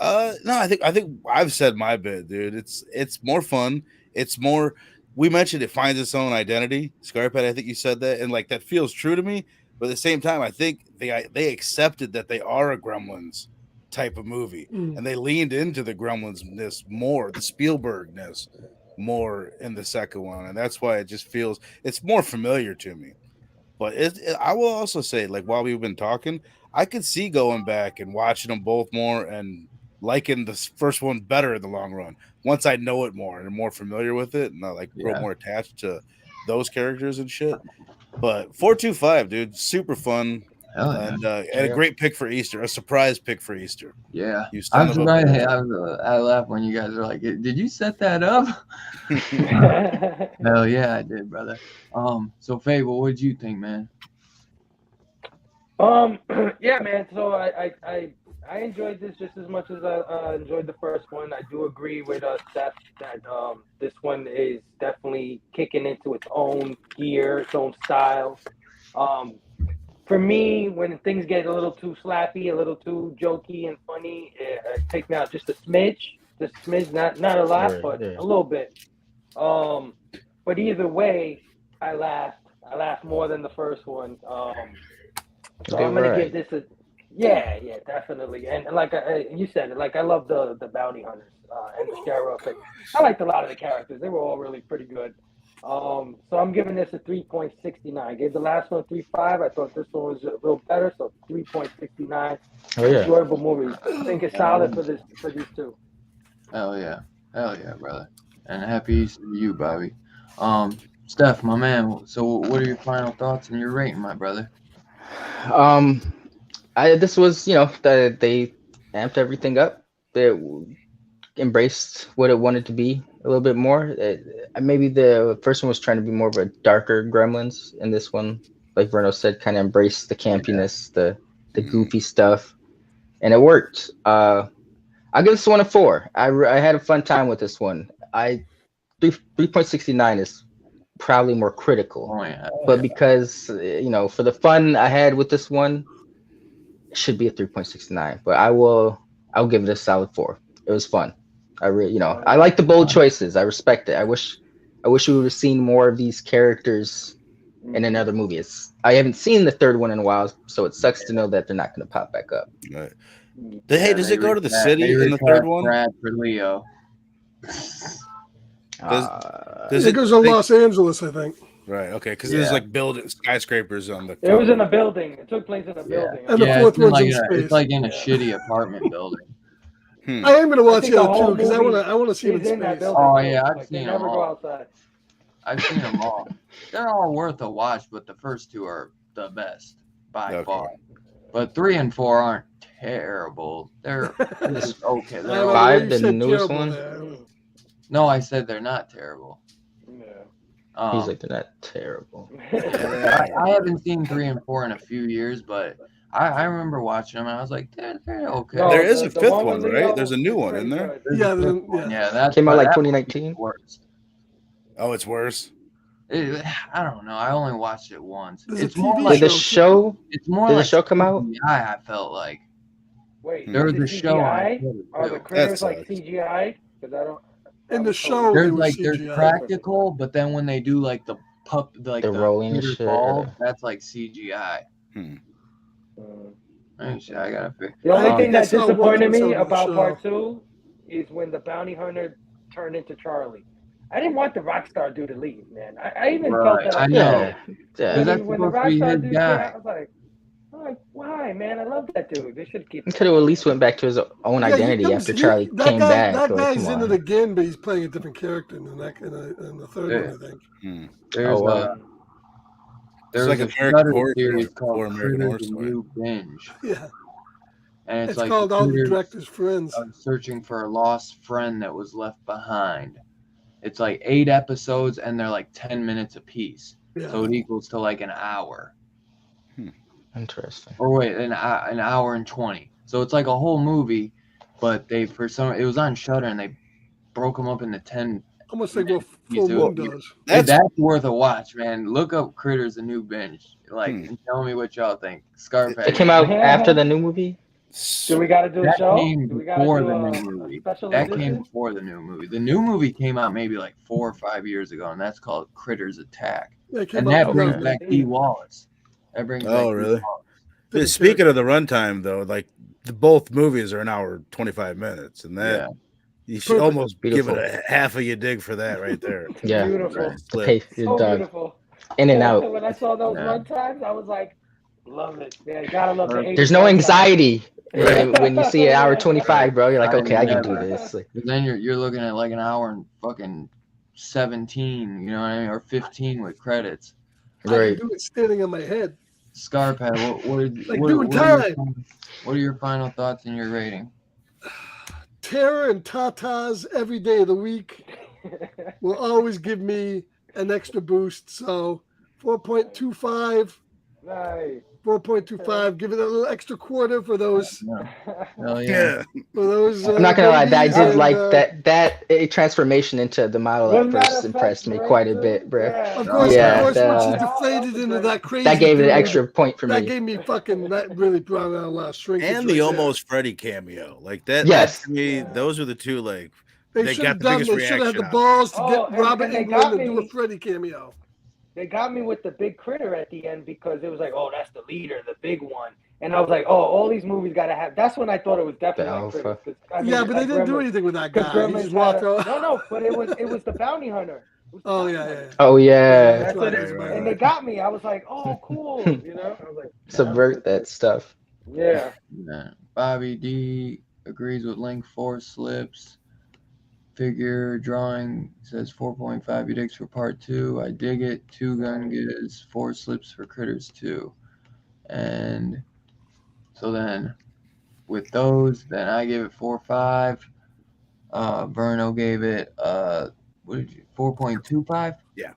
No, I think I've said my bit, dude. It's more fun. It's more. We mentioned it finds its own identity. Scarpet, I think you said that, and like that feels true to me. But at the same time, I think they accepted that they are a Gremlins type of movie, and they leaned into the Gremlins-ness more, the Spielberg-ness more in the second one, and that's why it just feels it's more familiar to me. But I will also say, like while we've been talking, I could see going back and watching them both more and liking the first one better in the long run. Once I know it more and I'm more familiar with it, and I like grow more attached to those characters and shit. But 425, dude, super fun. Hell yeah. And a great pick for Easter, a surprise pick for Easter. Yeah, You son I'm of a surprised. bitch. I laughed when you guys were like, "Did you set that up?" Hell yeah, I did, brother. So Fable, what did you think, man? Yeah, man. So I enjoyed this just as much as I enjoyed the first one. I do agree with Seth that this one is definitely kicking into its own gear, its own style. For me, when things get a little too slappy, a little too jokey and funny, it takes me out just a smidge, not a lot, but a little bit. But either way, I laughed more than the first one. So I'm gonna give this a yeah, definitely. And like you said, like I love the bounty hunters and the sheriff. And I liked a lot of the characters; they were all really pretty good. So I'm giving this a 3.69. Gave the last one 3.5. I thought this one was a little better, so 3.69. Enjoyable movie. I think it's solid for these two. Hell yeah, brother. And happy Easter to you, Bobby. Steph, my man. So what are your final thoughts and your rating, my brother? This was, they amped everything up. They embraced what it wanted to be a little bit more. Maybe the first one was trying to be more of a darker Gremlins, and this one, like Verno said, kind of embraced the campiness, the goofy stuff, and it worked. I'll give this one a 4. I had a fun time with this one. 3.69 is probably more critical, but because for the fun I had with this one, it should be a 3.69. But I'll give it a solid 4. It was fun. I really, I like the bold choices. I respect it. I wish we would have seen more of these characters in another movie. I haven't seen the third one in a while, so it sucks to know that they're not going to pop back up. Right. Hey, does it go to the city in the third one? Brad for Leo. It goes to Los Angeles, I think. Right. Okay. Because there's like building skyscrapers on the. It was in a building. It took place in a building. And the fourth one's in space. It's like in a shitty apartment building. I am gonna watch the other two because I want to see it in space. Oh yeah, I've seen them all. I've seen them all. They're all worth a watch, but the first two are the best by far. But 3 and 4 aren't terrible. They're just okay. They're 5, the newest one. No, I said they're not terrible. Yeah. He's like, they're not terrible. I haven't seen 3 and 4 in a few years, but I remember watching them and I was like, they're okay. No, there is a fifth one, right? There's a new one in there. Yeah, that came out like 2019. Oh, it's worse. I don't know. I only watched it once. It's more like the show. It's more did like the show come out? I felt like. Wait, there was a show. Are the critters like CGI? Because I don't. In the show, there's practical, but then when they do like the rolling shit, that's like CGI. I gotta figure. The only thing that disappointed me about part 2 is when the bounty hunter turned into Charlie. I didn't want the Rockstar dude to leave, man. I even felt that. I know. When the Rockstar dude came out, I was like, why, man? I love that dude. They should keep. He could have at least went back to his own identity after Charlie came back. That guy's in it again, but he's playing a different character in the third one, I think. There's like a Shudder series called American Horror Story. New Binge. Yeah. And it's like called All the Director's Friends. Searching for a lost friend that was left behind. It's like 8 episodes, and they're like 10 minutes apiece. Yeah. So it equals to like an hour. Interesting. Or wait, an hour and 20. So it's like a whole movie, but it was on Shudder, and they broke them up into 10. Almost like what Full Moon does. That's worth a watch, man. Look up Critters: A New Binge, and tell me what y'all think. Scarface. It came out after the new movie. Do we got to do a That show? came Do we got to before do the a new movie. special That edition? came before the new movie. The new movie came out maybe like 4 or 5 years ago, and that's called Critters Attack. Yeah, it came And out that brings 2008. back Dee Wallace. That brings back Dee really? Wallace. Speaking of the runtime, though, like both movies are an hour 25 minutes, and that you should Perfect. almost Beautiful. give it a half of your dig for that right there. Yeah. Beautiful. Split. Hey, So dog. beautiful. In and out. When I saw those Yeah. run times, I was like, love it. Yeah, gotta love the 80s There's no run time. anxiety Right. when you see an hour 25, bro. You're like, okay, I can do Never. this. Like, But then you're looking at like an hour and fucking 17, you know what I mean, or 15 with credits. I right. can do it standing on my head. Scarpad, what are your final thoughts and your rating? Terror and tatas every day of the week will always give me an extra boost. So 4.25. Nice. 4.25. Give it a little extra quarter for those. Hell yeah. For those. I'm not gonna lie, I babies did and, like that transformation into the model at Wasn't that first a impressed fact, me right, quite a too? bit, bro. Yeah. Of course, Yeah, once you the- deflated into that crazy. That gave it an dude, extra point for That me. gave me fucking. That really brought out a lot of shrinkage. And the right there. almost Freddy cameo, like that. Yes. That to me, those are the two. Like They should got have the done. biggest They should have had the reaction out of balls to Oh, get and- Robert and they Englund got and do a me. Freddy cameo. They got me with the big critter at the end because it was like, oh, that's the leader, the big one. And I was like, oh, all these movies got to have. That's when I thought it was definitely The like alpha. Critters. 'Cause, I mean, Yeah, but they like didn't do Gremlins- anything with that 'cause guy. He Gremlins just had walked a- out. No, but it was the bounty hunter. It was the Oh bounty yeah, hunter. yeah. Oh yeah. That's what it is. Right. And they got me. I was like, oh, cool. You know? I was like, Subvert that stuff. yeah. Yeah. Bobby D agrees with Link 4 slips. Figure drawing says 4.5 edicts for part 2. I dig it. 2 gun gives 4 slips for Critters 2. And so then with those, then I give it 4.5. Verno gave it 4.25? Yeah.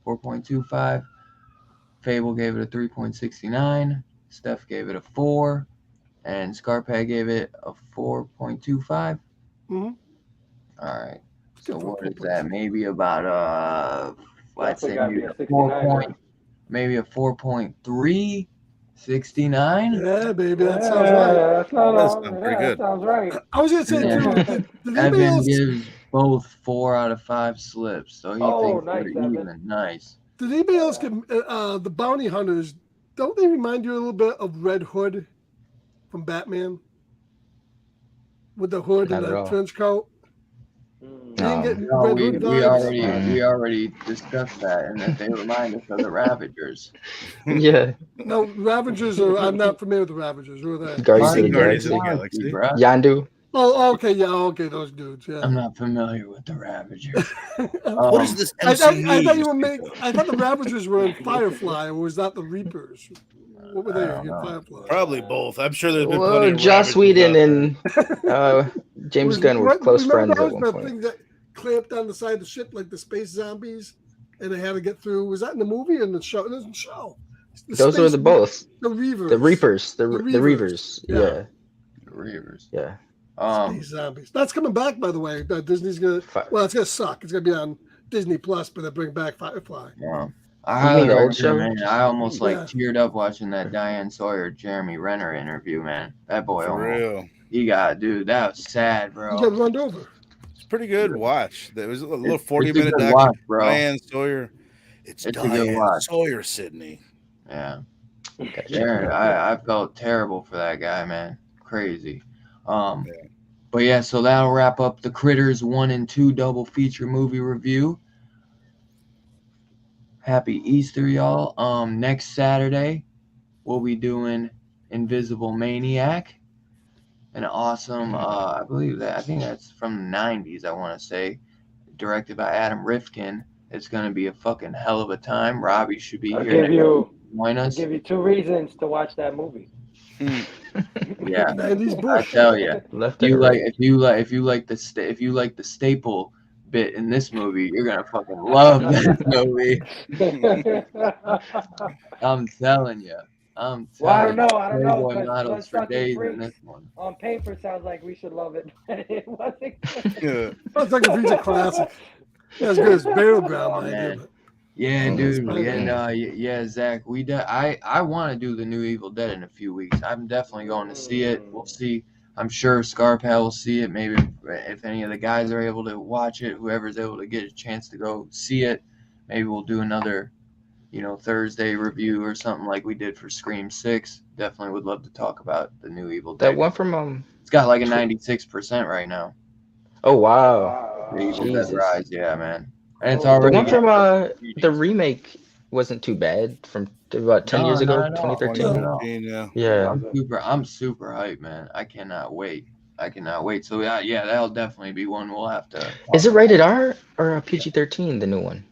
4.25. Fable gave it a 3.69. Steph gave it a 4. And Scarpad gave it a 4.25. Mhm. All right. So Good for what is 4.25. that? Maybe about I'd say Definitely maybe gotta a be a 4 69, point, maybe a 4.3, 69. Yeah, baby, that Yeah, sounds right. that's not That all. sounds pretty Yeah, good. that sounds right. I was gonna say Yeah. too. Did anybody Evan else? gives both 4 out of 5 slips, so he Oh, thinks nice, they're Evan. even. Nice. Did anybody else get the bounty hunters? Don't they remind you a little bit of Red Hood from Batman? With the hood Not and at the all. trench coat. Mm. You didn't get No, Red we, Hood we vibes? we already discussed that, and that they remind us of the Ravagers. Yeah. No, Ravagers are. I'm not familiar with the Ravagers. Who are they? Guardians of the Guardians of the Galaxy. Galaxy. bruh. Yandu. Oh, okay, yeah, okay, those dudes. Yeah. I'm not familiar with the Ravagers. What is this I thought MCU? you were I thought the Ravagers were in Firefly, or was that the Reapers? What were they I don't in know. Firefly? Probably both. I'm sure there's been Well, plenty of Joss Ravagers Whedon out there. and James Gunn were close friends that at was one the point. thing that clamped on the side of the ship like the space zombies, and they had to get through. Was that in the movie or in the show? It was in the show. Those were the both. The Reavers. The Reapers. The Reavers. Reavers. Yeah. Yeah. The Reavers. Yeah. Space zombies. That's coming back, by the way. Disney's gonna. Well, it's gonna suck. It's gonna be on Disney Plus, but they bring back Firefly. Yeah. I You highly mean the old recommend show? it. I almost Yeah. teared up watching that Diane Sawyer Jeremy Renner interview, man. That boy For almost, real. he got, dude, that was sad, You bro. got run over. It's pretty good watch. There was a little It's a 40-minute good documentary. watch, bro. Diane Sawyer. It's It's a good Diane watch. Sawyer, Sydney. Yeah. Gotcha. Aaron, I felt terrible for that guy, man. Crazy. But yeah, so that'll wrap up the Critters 1 and 2 double feature movie review. Happy Easter, y'all. Next Saturday, we'll be doing Invisible Maniac. An awesome, I think that's from the 90s, I want to say. Directed by Adam Rifkin. It's going to be a fucking hell of a time. Robbie should be I'll here give you to join us. 2 reasons to watch that movie. Yeah, 90s I Bush. tell you. Left You and like right. if you like the staple bit in this movie, you're gonna fucking love this movie. I'm telling you. Well, I don't know. Playboy 'Cause models for Bloodsucking days in Freaks this one. on paper sounds like we should love it, but it wasn't. Yeah. That's like a feature classic. Yeah, as good as Barrel Ground. Man. Yeah, dude. Spider-Man. Yeah, Zach. I want to do the new Evil Dead in a few weeks. I'm definitely going to see it. We'll see. I'm sure Scarpad will see it. Maybe if any of the guys are able to watch it, whoever's able to get a chance to go see it, maybe we'll do another, Thursday review or something like we did for Scream 6. Definitely would love to talk about the new Evil That Dead. one from It's got like a 96% right now. Oh wow, The Evil Dead Jesus. Rise, yeah, man. And it's The The already one from getting the remake wasn't too bad from about 10 years ago, not at all. 2013. Not at all. 2015, yeah. I'm super hyped, man. I cannot wait. So yeah, that'll definitely be one we'll have to. Is it rated R or a PG-13? The new one.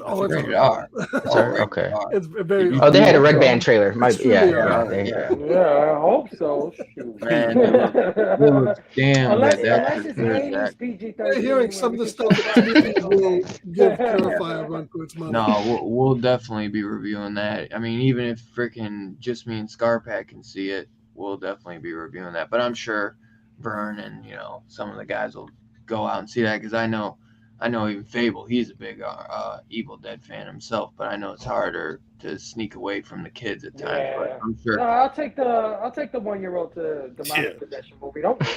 Oh, it's rated R. R? It's R. Okay. It's very. Oh, they had a red Yeah. band trailer. It's really R. Yeah, I hope so. Shoot. Man, it looks damn unless good. That's it's for sure, 80s Zach. PG-13. Hearing some of the stuff that movies will give Purify a run for its money. No, we'll definitely be reviewing that. I mean, even if freaking just me and Scarpat can see it, we'll definitely be reviewing that. But I'm sure Vern and some of the guys will go out and see that because I know even Fable, he's a big Evil Dead fan himself, but I know it's harder to sneak away from the kids at times. Yeah. But I'm sure. No, I'll take the 1-year-old to the demonic possession movie. Don't worry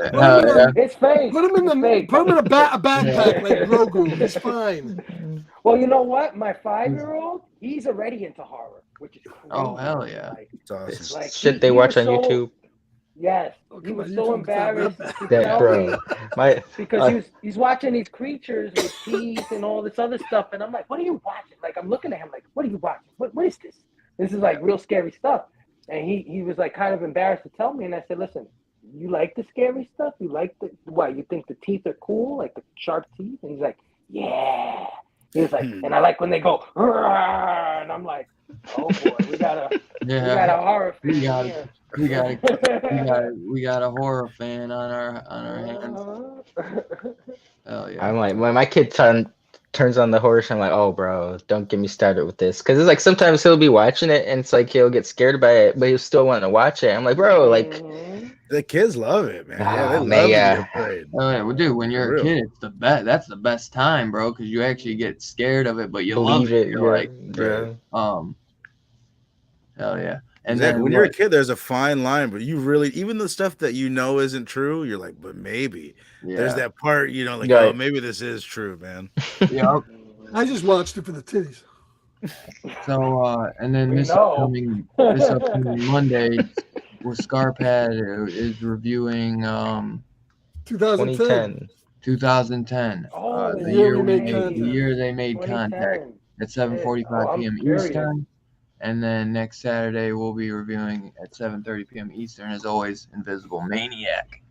about it. It's fake. Put him in It's fake. a backpack like Grogu. He's fine. Well, you know what? My 5-year-old, he's already into horror, which is crazy. Oh hell yeah! It's awesome. Like, Shit they watch on YouTube. Yes, Oh, he come was on, so YouTube's not embarrassed that to That tell bro, me because he's watching these creatures with teeth and all this other stuff, and I'm like, what are you watching? Like, I'm looking at him like, what are you watching? What is this? This is like real scary stuff. And he was like kind of embarrassed to tell me, and I said, listen, you like the scary stuff? You like you think the teeth are cool, like the sharp teeth? And he's like, yeah. He was like, and I like when they go, and I'm like, oh boy, we got a horror fan here. We got a horror fan on our hands. Hell yeah! I'm like, when my kid turns on the horror show, I'm like, oh, bro, don't get me started with this. Because it's like sometimes he'll be watching it and it's like he'll get scared by it, but he'll still want to watch it. I'm like, bro, like. The kids love it, man. Yeah, they Oh, love man, to yeah. get afraid. Oh yeah, well, dude, when you're a kid, it's the best. That's the best time, bro, because you actually get scared of it, but you love it. You're like, hell yeah. And Exactly. then When you're a kid, there's a fine line, but you really, even the stuff that isn't true, you're like, but maybe. There's that part, like, oh, maybe this is true, man. Yeah. I just watched it for the titties. So, and then this upcoming Monday, where Scarpad is reviewing 2010. 2010. Oh, the year they made contact at 7:45 p.m. Eastern. And then next Saturday we'll be reviewing at 7:30 p.m. Eastern, as always, Invisible Maniac.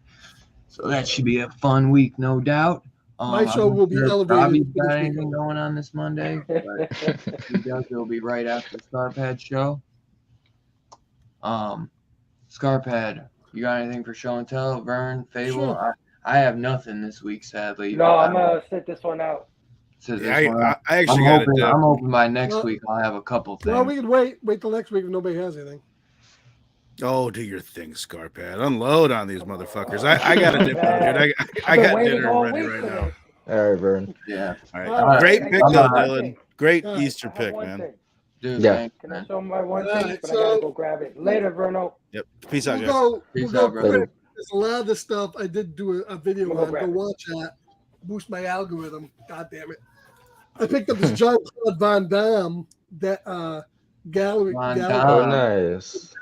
So that should be a fun week, no doubt. My show will be elevated. Robbie's got anything going on this Monday, but if he does, it'll be right after the Scarpad show. Scarpad, you got anything for show and tell? Vern, Fable? Sure. I have nothing this week, sadly. No, I'm gonna sit this one out. I actually got it. I'm hoping by next week I'll have a couple things. Well, we can wait till next week if nobody has anything. Oh, do your thing, Scarpad. Unload on these motherfuckers. I got a dinner, dude. I got dinner ready right now. All right, Vern. Yeah. All right. Great pick, though, Dylan. Great Easter pick, man. Dude, yeah. Can I show my one thing? But I gotta go grab it later, Verno. Yep. Peace out, guys. We'll go quick. There's a lot of this stuff I did do a video on. Go watch that. Boost my algorithm. God damn it. I picked up this Jean-Claude Van Damme gallery. Oh, nice.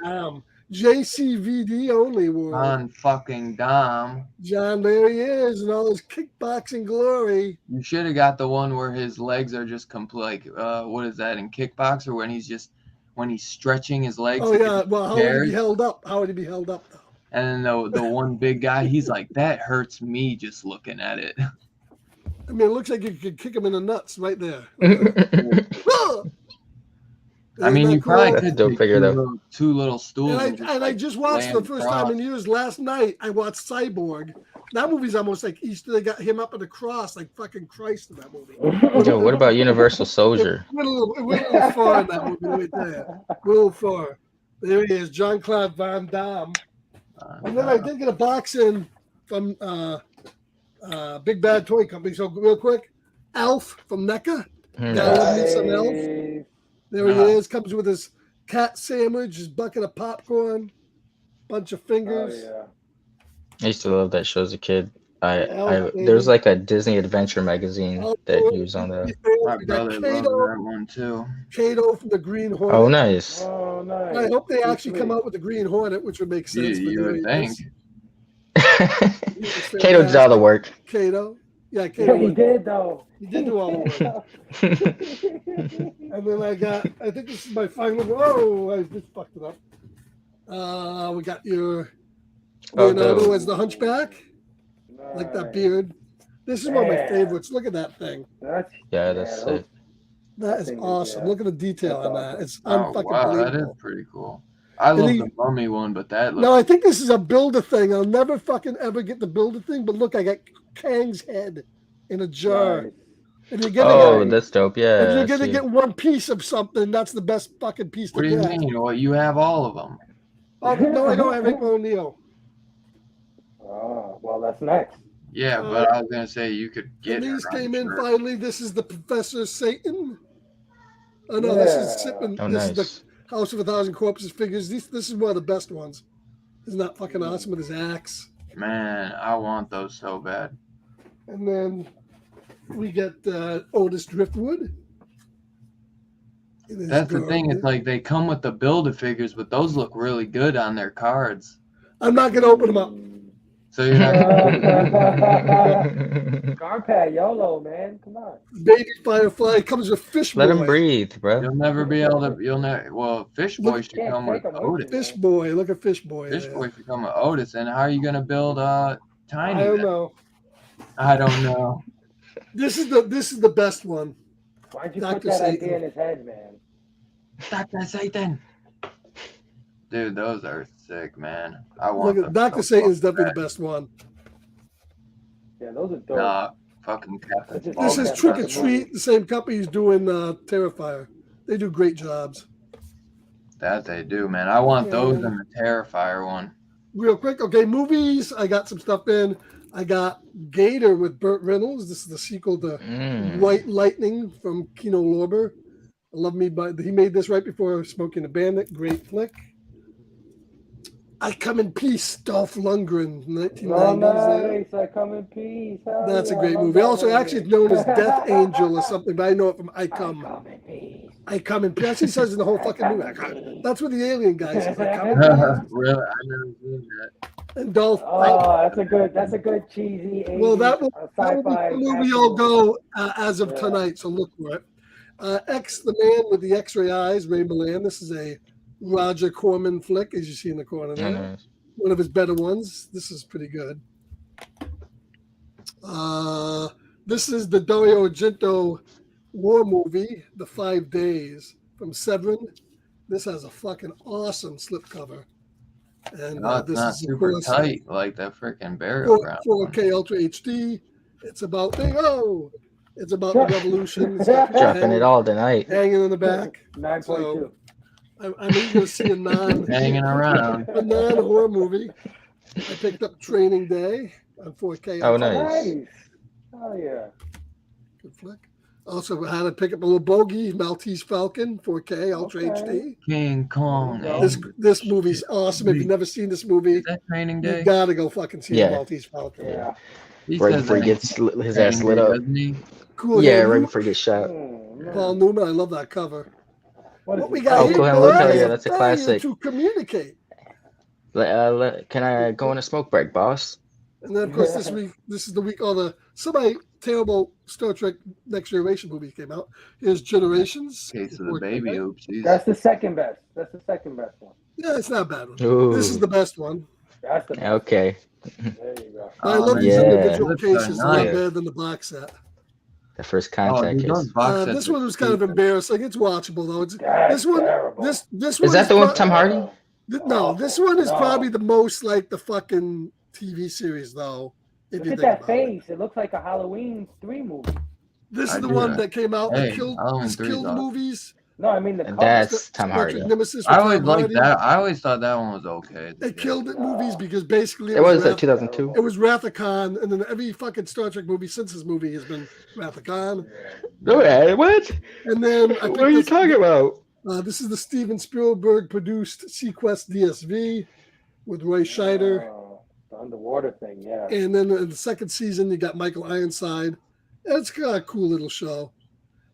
JCVD only world. On fucking Dom. John, there he is in all his kickboxing glory. You should have got the one where his legs are just complete. What is that in kickboxer when he's stretching his legs? Oh yeah. Well, how would he be held up? How would he be held up though? And then the one big guy, he's like, that hurts me just looking at it. I mean, it looks like you could kick him in the nuts right there. I mean, you probably could Don't figure it out. Two little stools. And I just watched the first time in years last night. I watched Cyborg. That movie's almost like Easter. They got him up at the cross, like fucking Christ in that movie. Yo, what about Universal Soldier? It went a little far in that movie right there. A little far. There he is, Jean-Claude Van Damme. And then I did get a box in from Big Bad Toy Company. So real quick, Alf from NECA. Gotta love me some elf. Nice. There he is. Comes with his cat sandwich, his bucket of popcorn, bunch of Oh fingers. yeah. I used to love that show as a kid. Elf, There was baby. like a Disney Adventure magazine Oh, that he was on there. My we got brother loved Kato, that one too. Kato from the Green Hornet. Oh, nice. Oh nice. I hope they Too actually come sweet. out with the Green Hornet, which would make sense. You would think. Kato did all the work. Kato. Yeah, Yeah, Kato. he did though. He did do all the work. And then I think this is my final. Whoa, I just fucked it up. We got your Leonardo as the Hunchback. Like that beard. This is one of my favorites. Look at that thing. That's That's sick. That is thing is, awesome. yeah. Look at the detail That's on that. awesome. It's Oh unfucking wow, that is believable. pretty cool. I And love he- the mummy one, but that looks No, I think this is a builder thing. I'll never fucking ever get the builder thing. But look, I got Kang's head in a jar. nice. If you're gonna Oh, get, that's dope. if Yeah. you're I gonna see. get one piece of something, that's the best fucking piece What to do you get. mean? Well, you have all of them. Oh, no, I don't have April O'Neil. Oh, well, that's next. Yeah, but I was gonna say you could get And her, these I'm came in sure. finally. This is the Professor Satan. Oh no, this is Yeah. Sipin. Oh, This is nice. the House of a Thousand Corpses figures. This is one of the best ones. Isn't that fucking awesome with his axe? Man, I want those so bad. And then we get Otis Driftwood. In his That's the thing. garb. It's like they come with the Build-A-Figures, but those look really good on their cards. I'm not gonna open them up. So you're not. Carpet YOLO, man. Come on. Baby Firefly comes with Fish Let Boy. him breathe, bro. You'll never be able to. You'll never. Well, Fish Boy Look, should can't come with take 'em with Otis. you. Fish Boy. Look at Fish Boy. Fish there. Boy should come with Otis. And how are you gonna build Tiny? I don't then? know. I don't know. This is the best one. Why'd you Dr. put that Satan. idea in his head, man? Dr. Satan. Dude, those are sick, man. I want. Look at those Dr. so Satan's fucking definitely bad. the best one. Yeah, those are dope. Nah, fucking Captain. This This is Oh, Trick or that's Treat, the same company who's doing Terrifier. They do great jobs. That they do, man. I want those Yeah. in the Terrifier one. Real quick, okay, movies. I got some stuff in. I got Gator with Burt Reynolds. This is the sequel to White Lightning from Kino Lorber. Love Me, but he made this right before Smoking the Bandit. Great flick. I Come in Peace, Dolph Lundgren, 1990s. Oh, nice. I come in peace. Hell That's a yeah, I great love movie. that Also, movie. actually, it's known as Death Angel or something, but I know it from I I Come. come in peace. I Come in Peace. That's what he says in the whole fucking movie. I come. That's what the alien guy says. I come in peace. Really? I never seen that. And Dolph. Oh, that's a good cheesy 80s, Well, that will sci-fi be the movie action I'll movie. go as of Yeah. tonight, so look for it. X, the Man with the X-Ray Eyes, Ray Milland. This is a Roger Corman flick, as you see in the corner there. Nice. One of his better ones. This is pretty good. This is the Dario Argento war movie, The 5 Days, from Severin. This has a fucking awesome slipcover. And No, it's this not is, of super course, tight like that freaking burial ground. 4K Ultra HD. It's about it's about the revolution. It's got Dropping it all tonight. hanging in the back. 9.2. I'm eager to see a Hanging around. non-horror movie. I picked up Training Day on 4K. Oh, Ultra. nice. Nice. Oh, yeah. Good flick. Also had to pick up a little bogey, Maltese Falcon, 4K Ultra Okay. HD. King Kong. Oh. This movie's awesome. If you've never seen this movie, Is that Training you Day? gotta go fucking see Yeah. the Maltese Falcon. Yeah. He Right says before he that gets his ass Training lit Day, up. doesn't he? Cool. Yeah, Yeah, right before he gets shot. Man. Paul Newman, I love that cover. What is What we this? got Oh, here, Cool Hand boys, Luke, is yeah, that's a failure classic. to communicate. Can I go on a smoke break, boss? And then, of course, this is the week all the semi-terrible Star Trek Next Generation movies came out. Here's Generations. Case of the baby oopsies. That's the second best. That's the second best one. Yeah, it's not a bad one. Ooh. This is the best one. That's the best. Okay. There you go. I Oh, love man. these Yeah. individual Those are cases a lot nice. better than the box set. The first Oh, contact dude, those is. box sets This are one was kind of stupid. embarrassing. It's watchable though. It's That's this one. terrible. This Is one that the one with pro- Tom Hardy? No, this one is No. probably the most like the fucking TV series though. If Look you at think that about face. It looks like a Halloween 3 movie. This is I the do one that. that came out Hey, that killed, Halloween 3 is killed awesome. movies. No, I mean the And cover. that's Tom Electric Hardy. Nemesis with I always Tom liked Hardy. that. I always thought that one was okay. It killed it movies because basically It was Wrath, 2002. it was Wrath of Khan, and then every fucking Star Trek movie since this movie has been Wrath of Khan. Okay, what? And then I What are you picked talking about? this is the Steven Spielberg produced Sequest DSV with Roy Scheider. The underwater thing, yeah. And then in the second season, you got Michael Ironside. It's got a cool little show.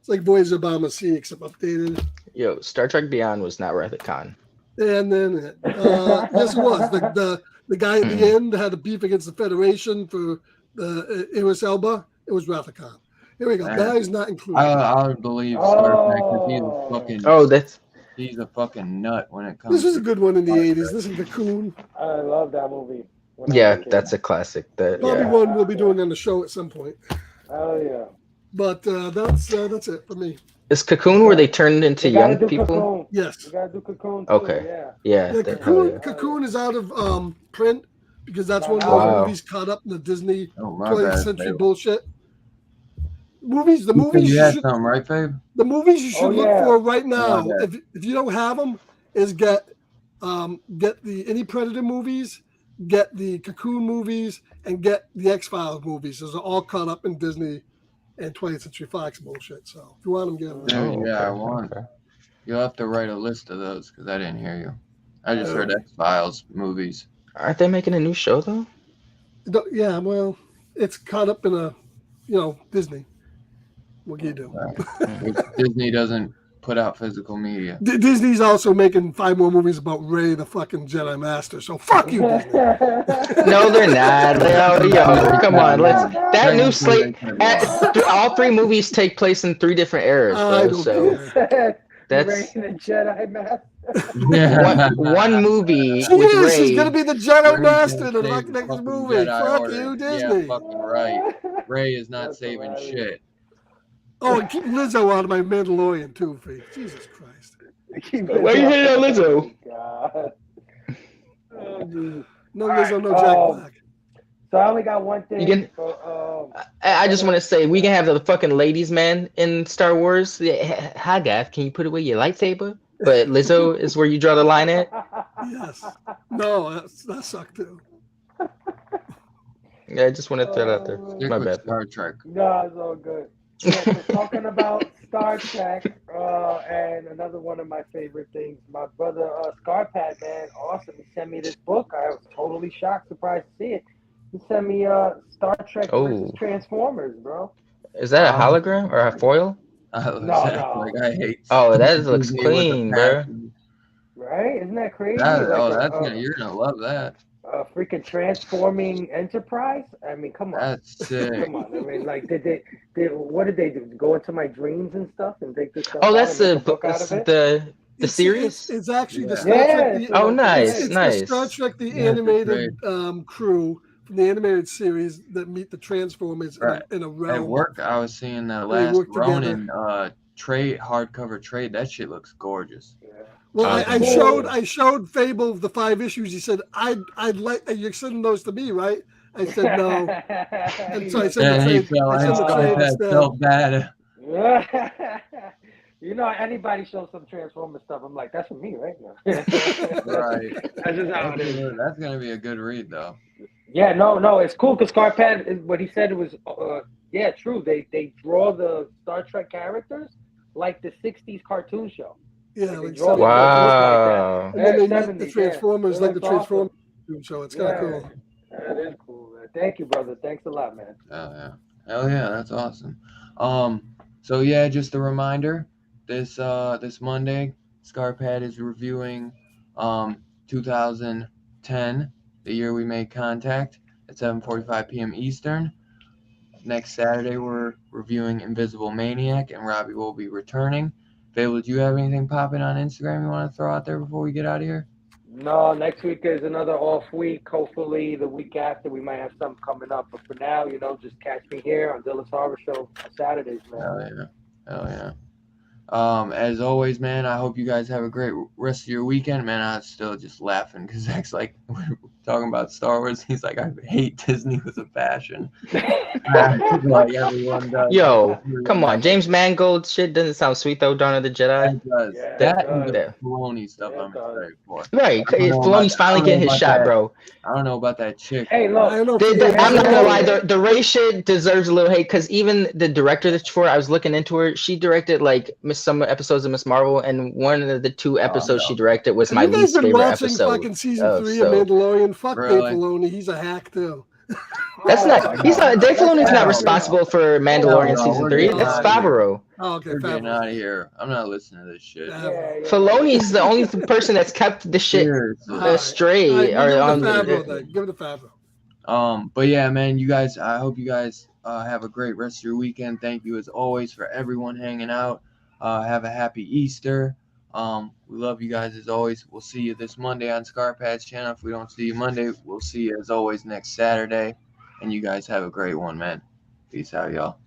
It's like Voyager Bomber Sea, except updated. Yo, Star Trek Beyond was not worth it, Con. And then, yes, it was. The guy at the end had a beef against the Federation for the Idris Elba. It was Rathacon. Here we go. That is not included. I would believe Star Trek because he's a fucking. Oh, that's. He's a fucking nut when it comes. This was a good one in the 80s. This is Cocoon. I love that movie. Yeah, that's a classic. Probably one we'll be doing on the show at some point. Oh yeah. But that's it for me. Is Cocoon where they turned into young people? Cocoon. Yes. You gotta do Cocoon too, Okay. Yeah. Cocoon is out of print because that's one of those movies caught up in the Disney 20th century bullshit. The movies you had something, right, Fabe? The movies you should look for right now, if you don't have them, is get the any Predator movies, get the Cocoon movies, and get the X-Files movies. Those are all caught up in Disney and 20th Century Fox bullshit. So if you want them, get them. I want. You'll have to write a list of those because I didn't hear you. I just heard X-Files movies. Aren't they making a new show though? Yeah, well, it's caught up in Disney. What can you do? Disney doesn't put out physical media. Disney's also making 5 more movies about Rey, the fucking Jedi Master. So fuck you, Disney. No, they're not. Yo, come on. That new slate. All 3 movies take place in 3 different eras. That's Rey the Jedi Master. one movie. She's gonna be the Jedi Master in the next movie. Jedi Fuck Order. you, Disney. Yeah, fucking right. Rey is not saving shit. Oh, and keep Lizzo out of my Mandalorian too, Faith. Jesus Christ. Why are you hating on Lizzo? God. No Lizzo, no Jack Black. So I only got one thing. I just want to say we can have the fucking ladies man in Star Wars. Hi guys, can you put away your lightsaber? But Lizzo is where you draw the line at. Yes. No, that sucked too. Yeah, I just want to throw it out there. My bad. Star Trek. No, it's all good. Yeah, so talking about Star Trek, and another one of my favorite things, my brother Scarpad, man, awesome. He sent me this book. I was totally shocked, surprised to see it. He sent me Star Trek versus Transformers, bro. Is that a hologram or a foil? No. Like, I hate. Oh, that looks clean, bro. Right? Isn't that crazy? You're gonna love that. A freaking transforming Enterprise? I mean, come on. That's sick. Come on. I mean, like, what did they do? Go into my dreams and stuff and take this stuff? Oh, that's the series? It's actually the Star Trek. Nice. The Star Trek, the animated crew from the animated series that meet the Transformers in a realm. At work, I was seeing the last Ronin hardcover trade. That shit looks gorgeous. Yeah. Well, I showed Fable the 5 issues. He said, "I'd like you're sending those to me, right?" I said no, and so I sent the trade. Felt bad. You know, anybody shows some Transformer stuff, I'm like, that's for me right now. Right. That's just how it is. That's gonna be a good read, though. Yeah, no, it's cool because Scarpad, what he said was, true. They draw the Star Trek characters like the '60s cartoon show. Yeah, like wow. And then they make the Transformers like the Transformers show. It's kind of cool. That is cool, man. Thank you, brother. Thanks a lot, man. Hell yeah, that's awesome. So yeah, just a reminder, this Monday, Scarpad is reviewing 2010, the year we made contact, at 7:45 p.m. Eastern. Next Saturday, we're reviewing Invisible Maniac, and Robbie will be returning. Fable, do you have anything popping on Instagram you want to throw out there before we get out of here? No, next week is another off week. Hopefully the week after we might have something coming up. But for now, just catch me here on Dylan's Horror Show on Saturdays, man. Hell yeah. As always, man, I hope you guys have a great rest of your weekend. Man, I'm still just laughing because Zach's like, talking about Star Wars. He's like, I hate Disney with a passion. Like everyone does. Yo, come on. James Mangold shit doesn't sound sweet though. Dawn of the Jedi. It does. Yeah, That it and the does. Filoni stuff Yeah, it I'm does. excited for. Right. I don't know Filoni's about finally that. getting his I don't know shot, about bro. I don't know about that chick. Hey, I don't look. know if you I'm not gonna lie. Yeah. The Ray shit deserves a little hate because even the director that's for, I was looking into her. She directed like some episodes of Miss Marvel, and one of the 2 episodes she directed was Have my you guys least been favorite watching episode. fucking season 3 so- of Mandalorian? Fuck Really? Dave Filoni. He's a hack too. That's not. He's not. Dave Filoni's not Hell responsible for Mandalorian no, season we're 3. getting That's out of here. Favreau. Oh, okay. We're getting Favreau. out of here. I'm not listening to this shit. Yeah. Yeah. Filoni's the only person that's kept the shit Seriously. All right. straight. All right, or give on it to Favreau the, then. Give it to Favreau. But yeah, man, you guys, I hope you guys have a great rest of your weekend. Thank you as always for everyone hanging out. Have a happy Easter. We love you guys as always. We'll see you this Monday on Scarpad's channel. If we don't see you Monday, we'll see you as always next Saturday. And you guys have a great one, man. Peace out, y'all.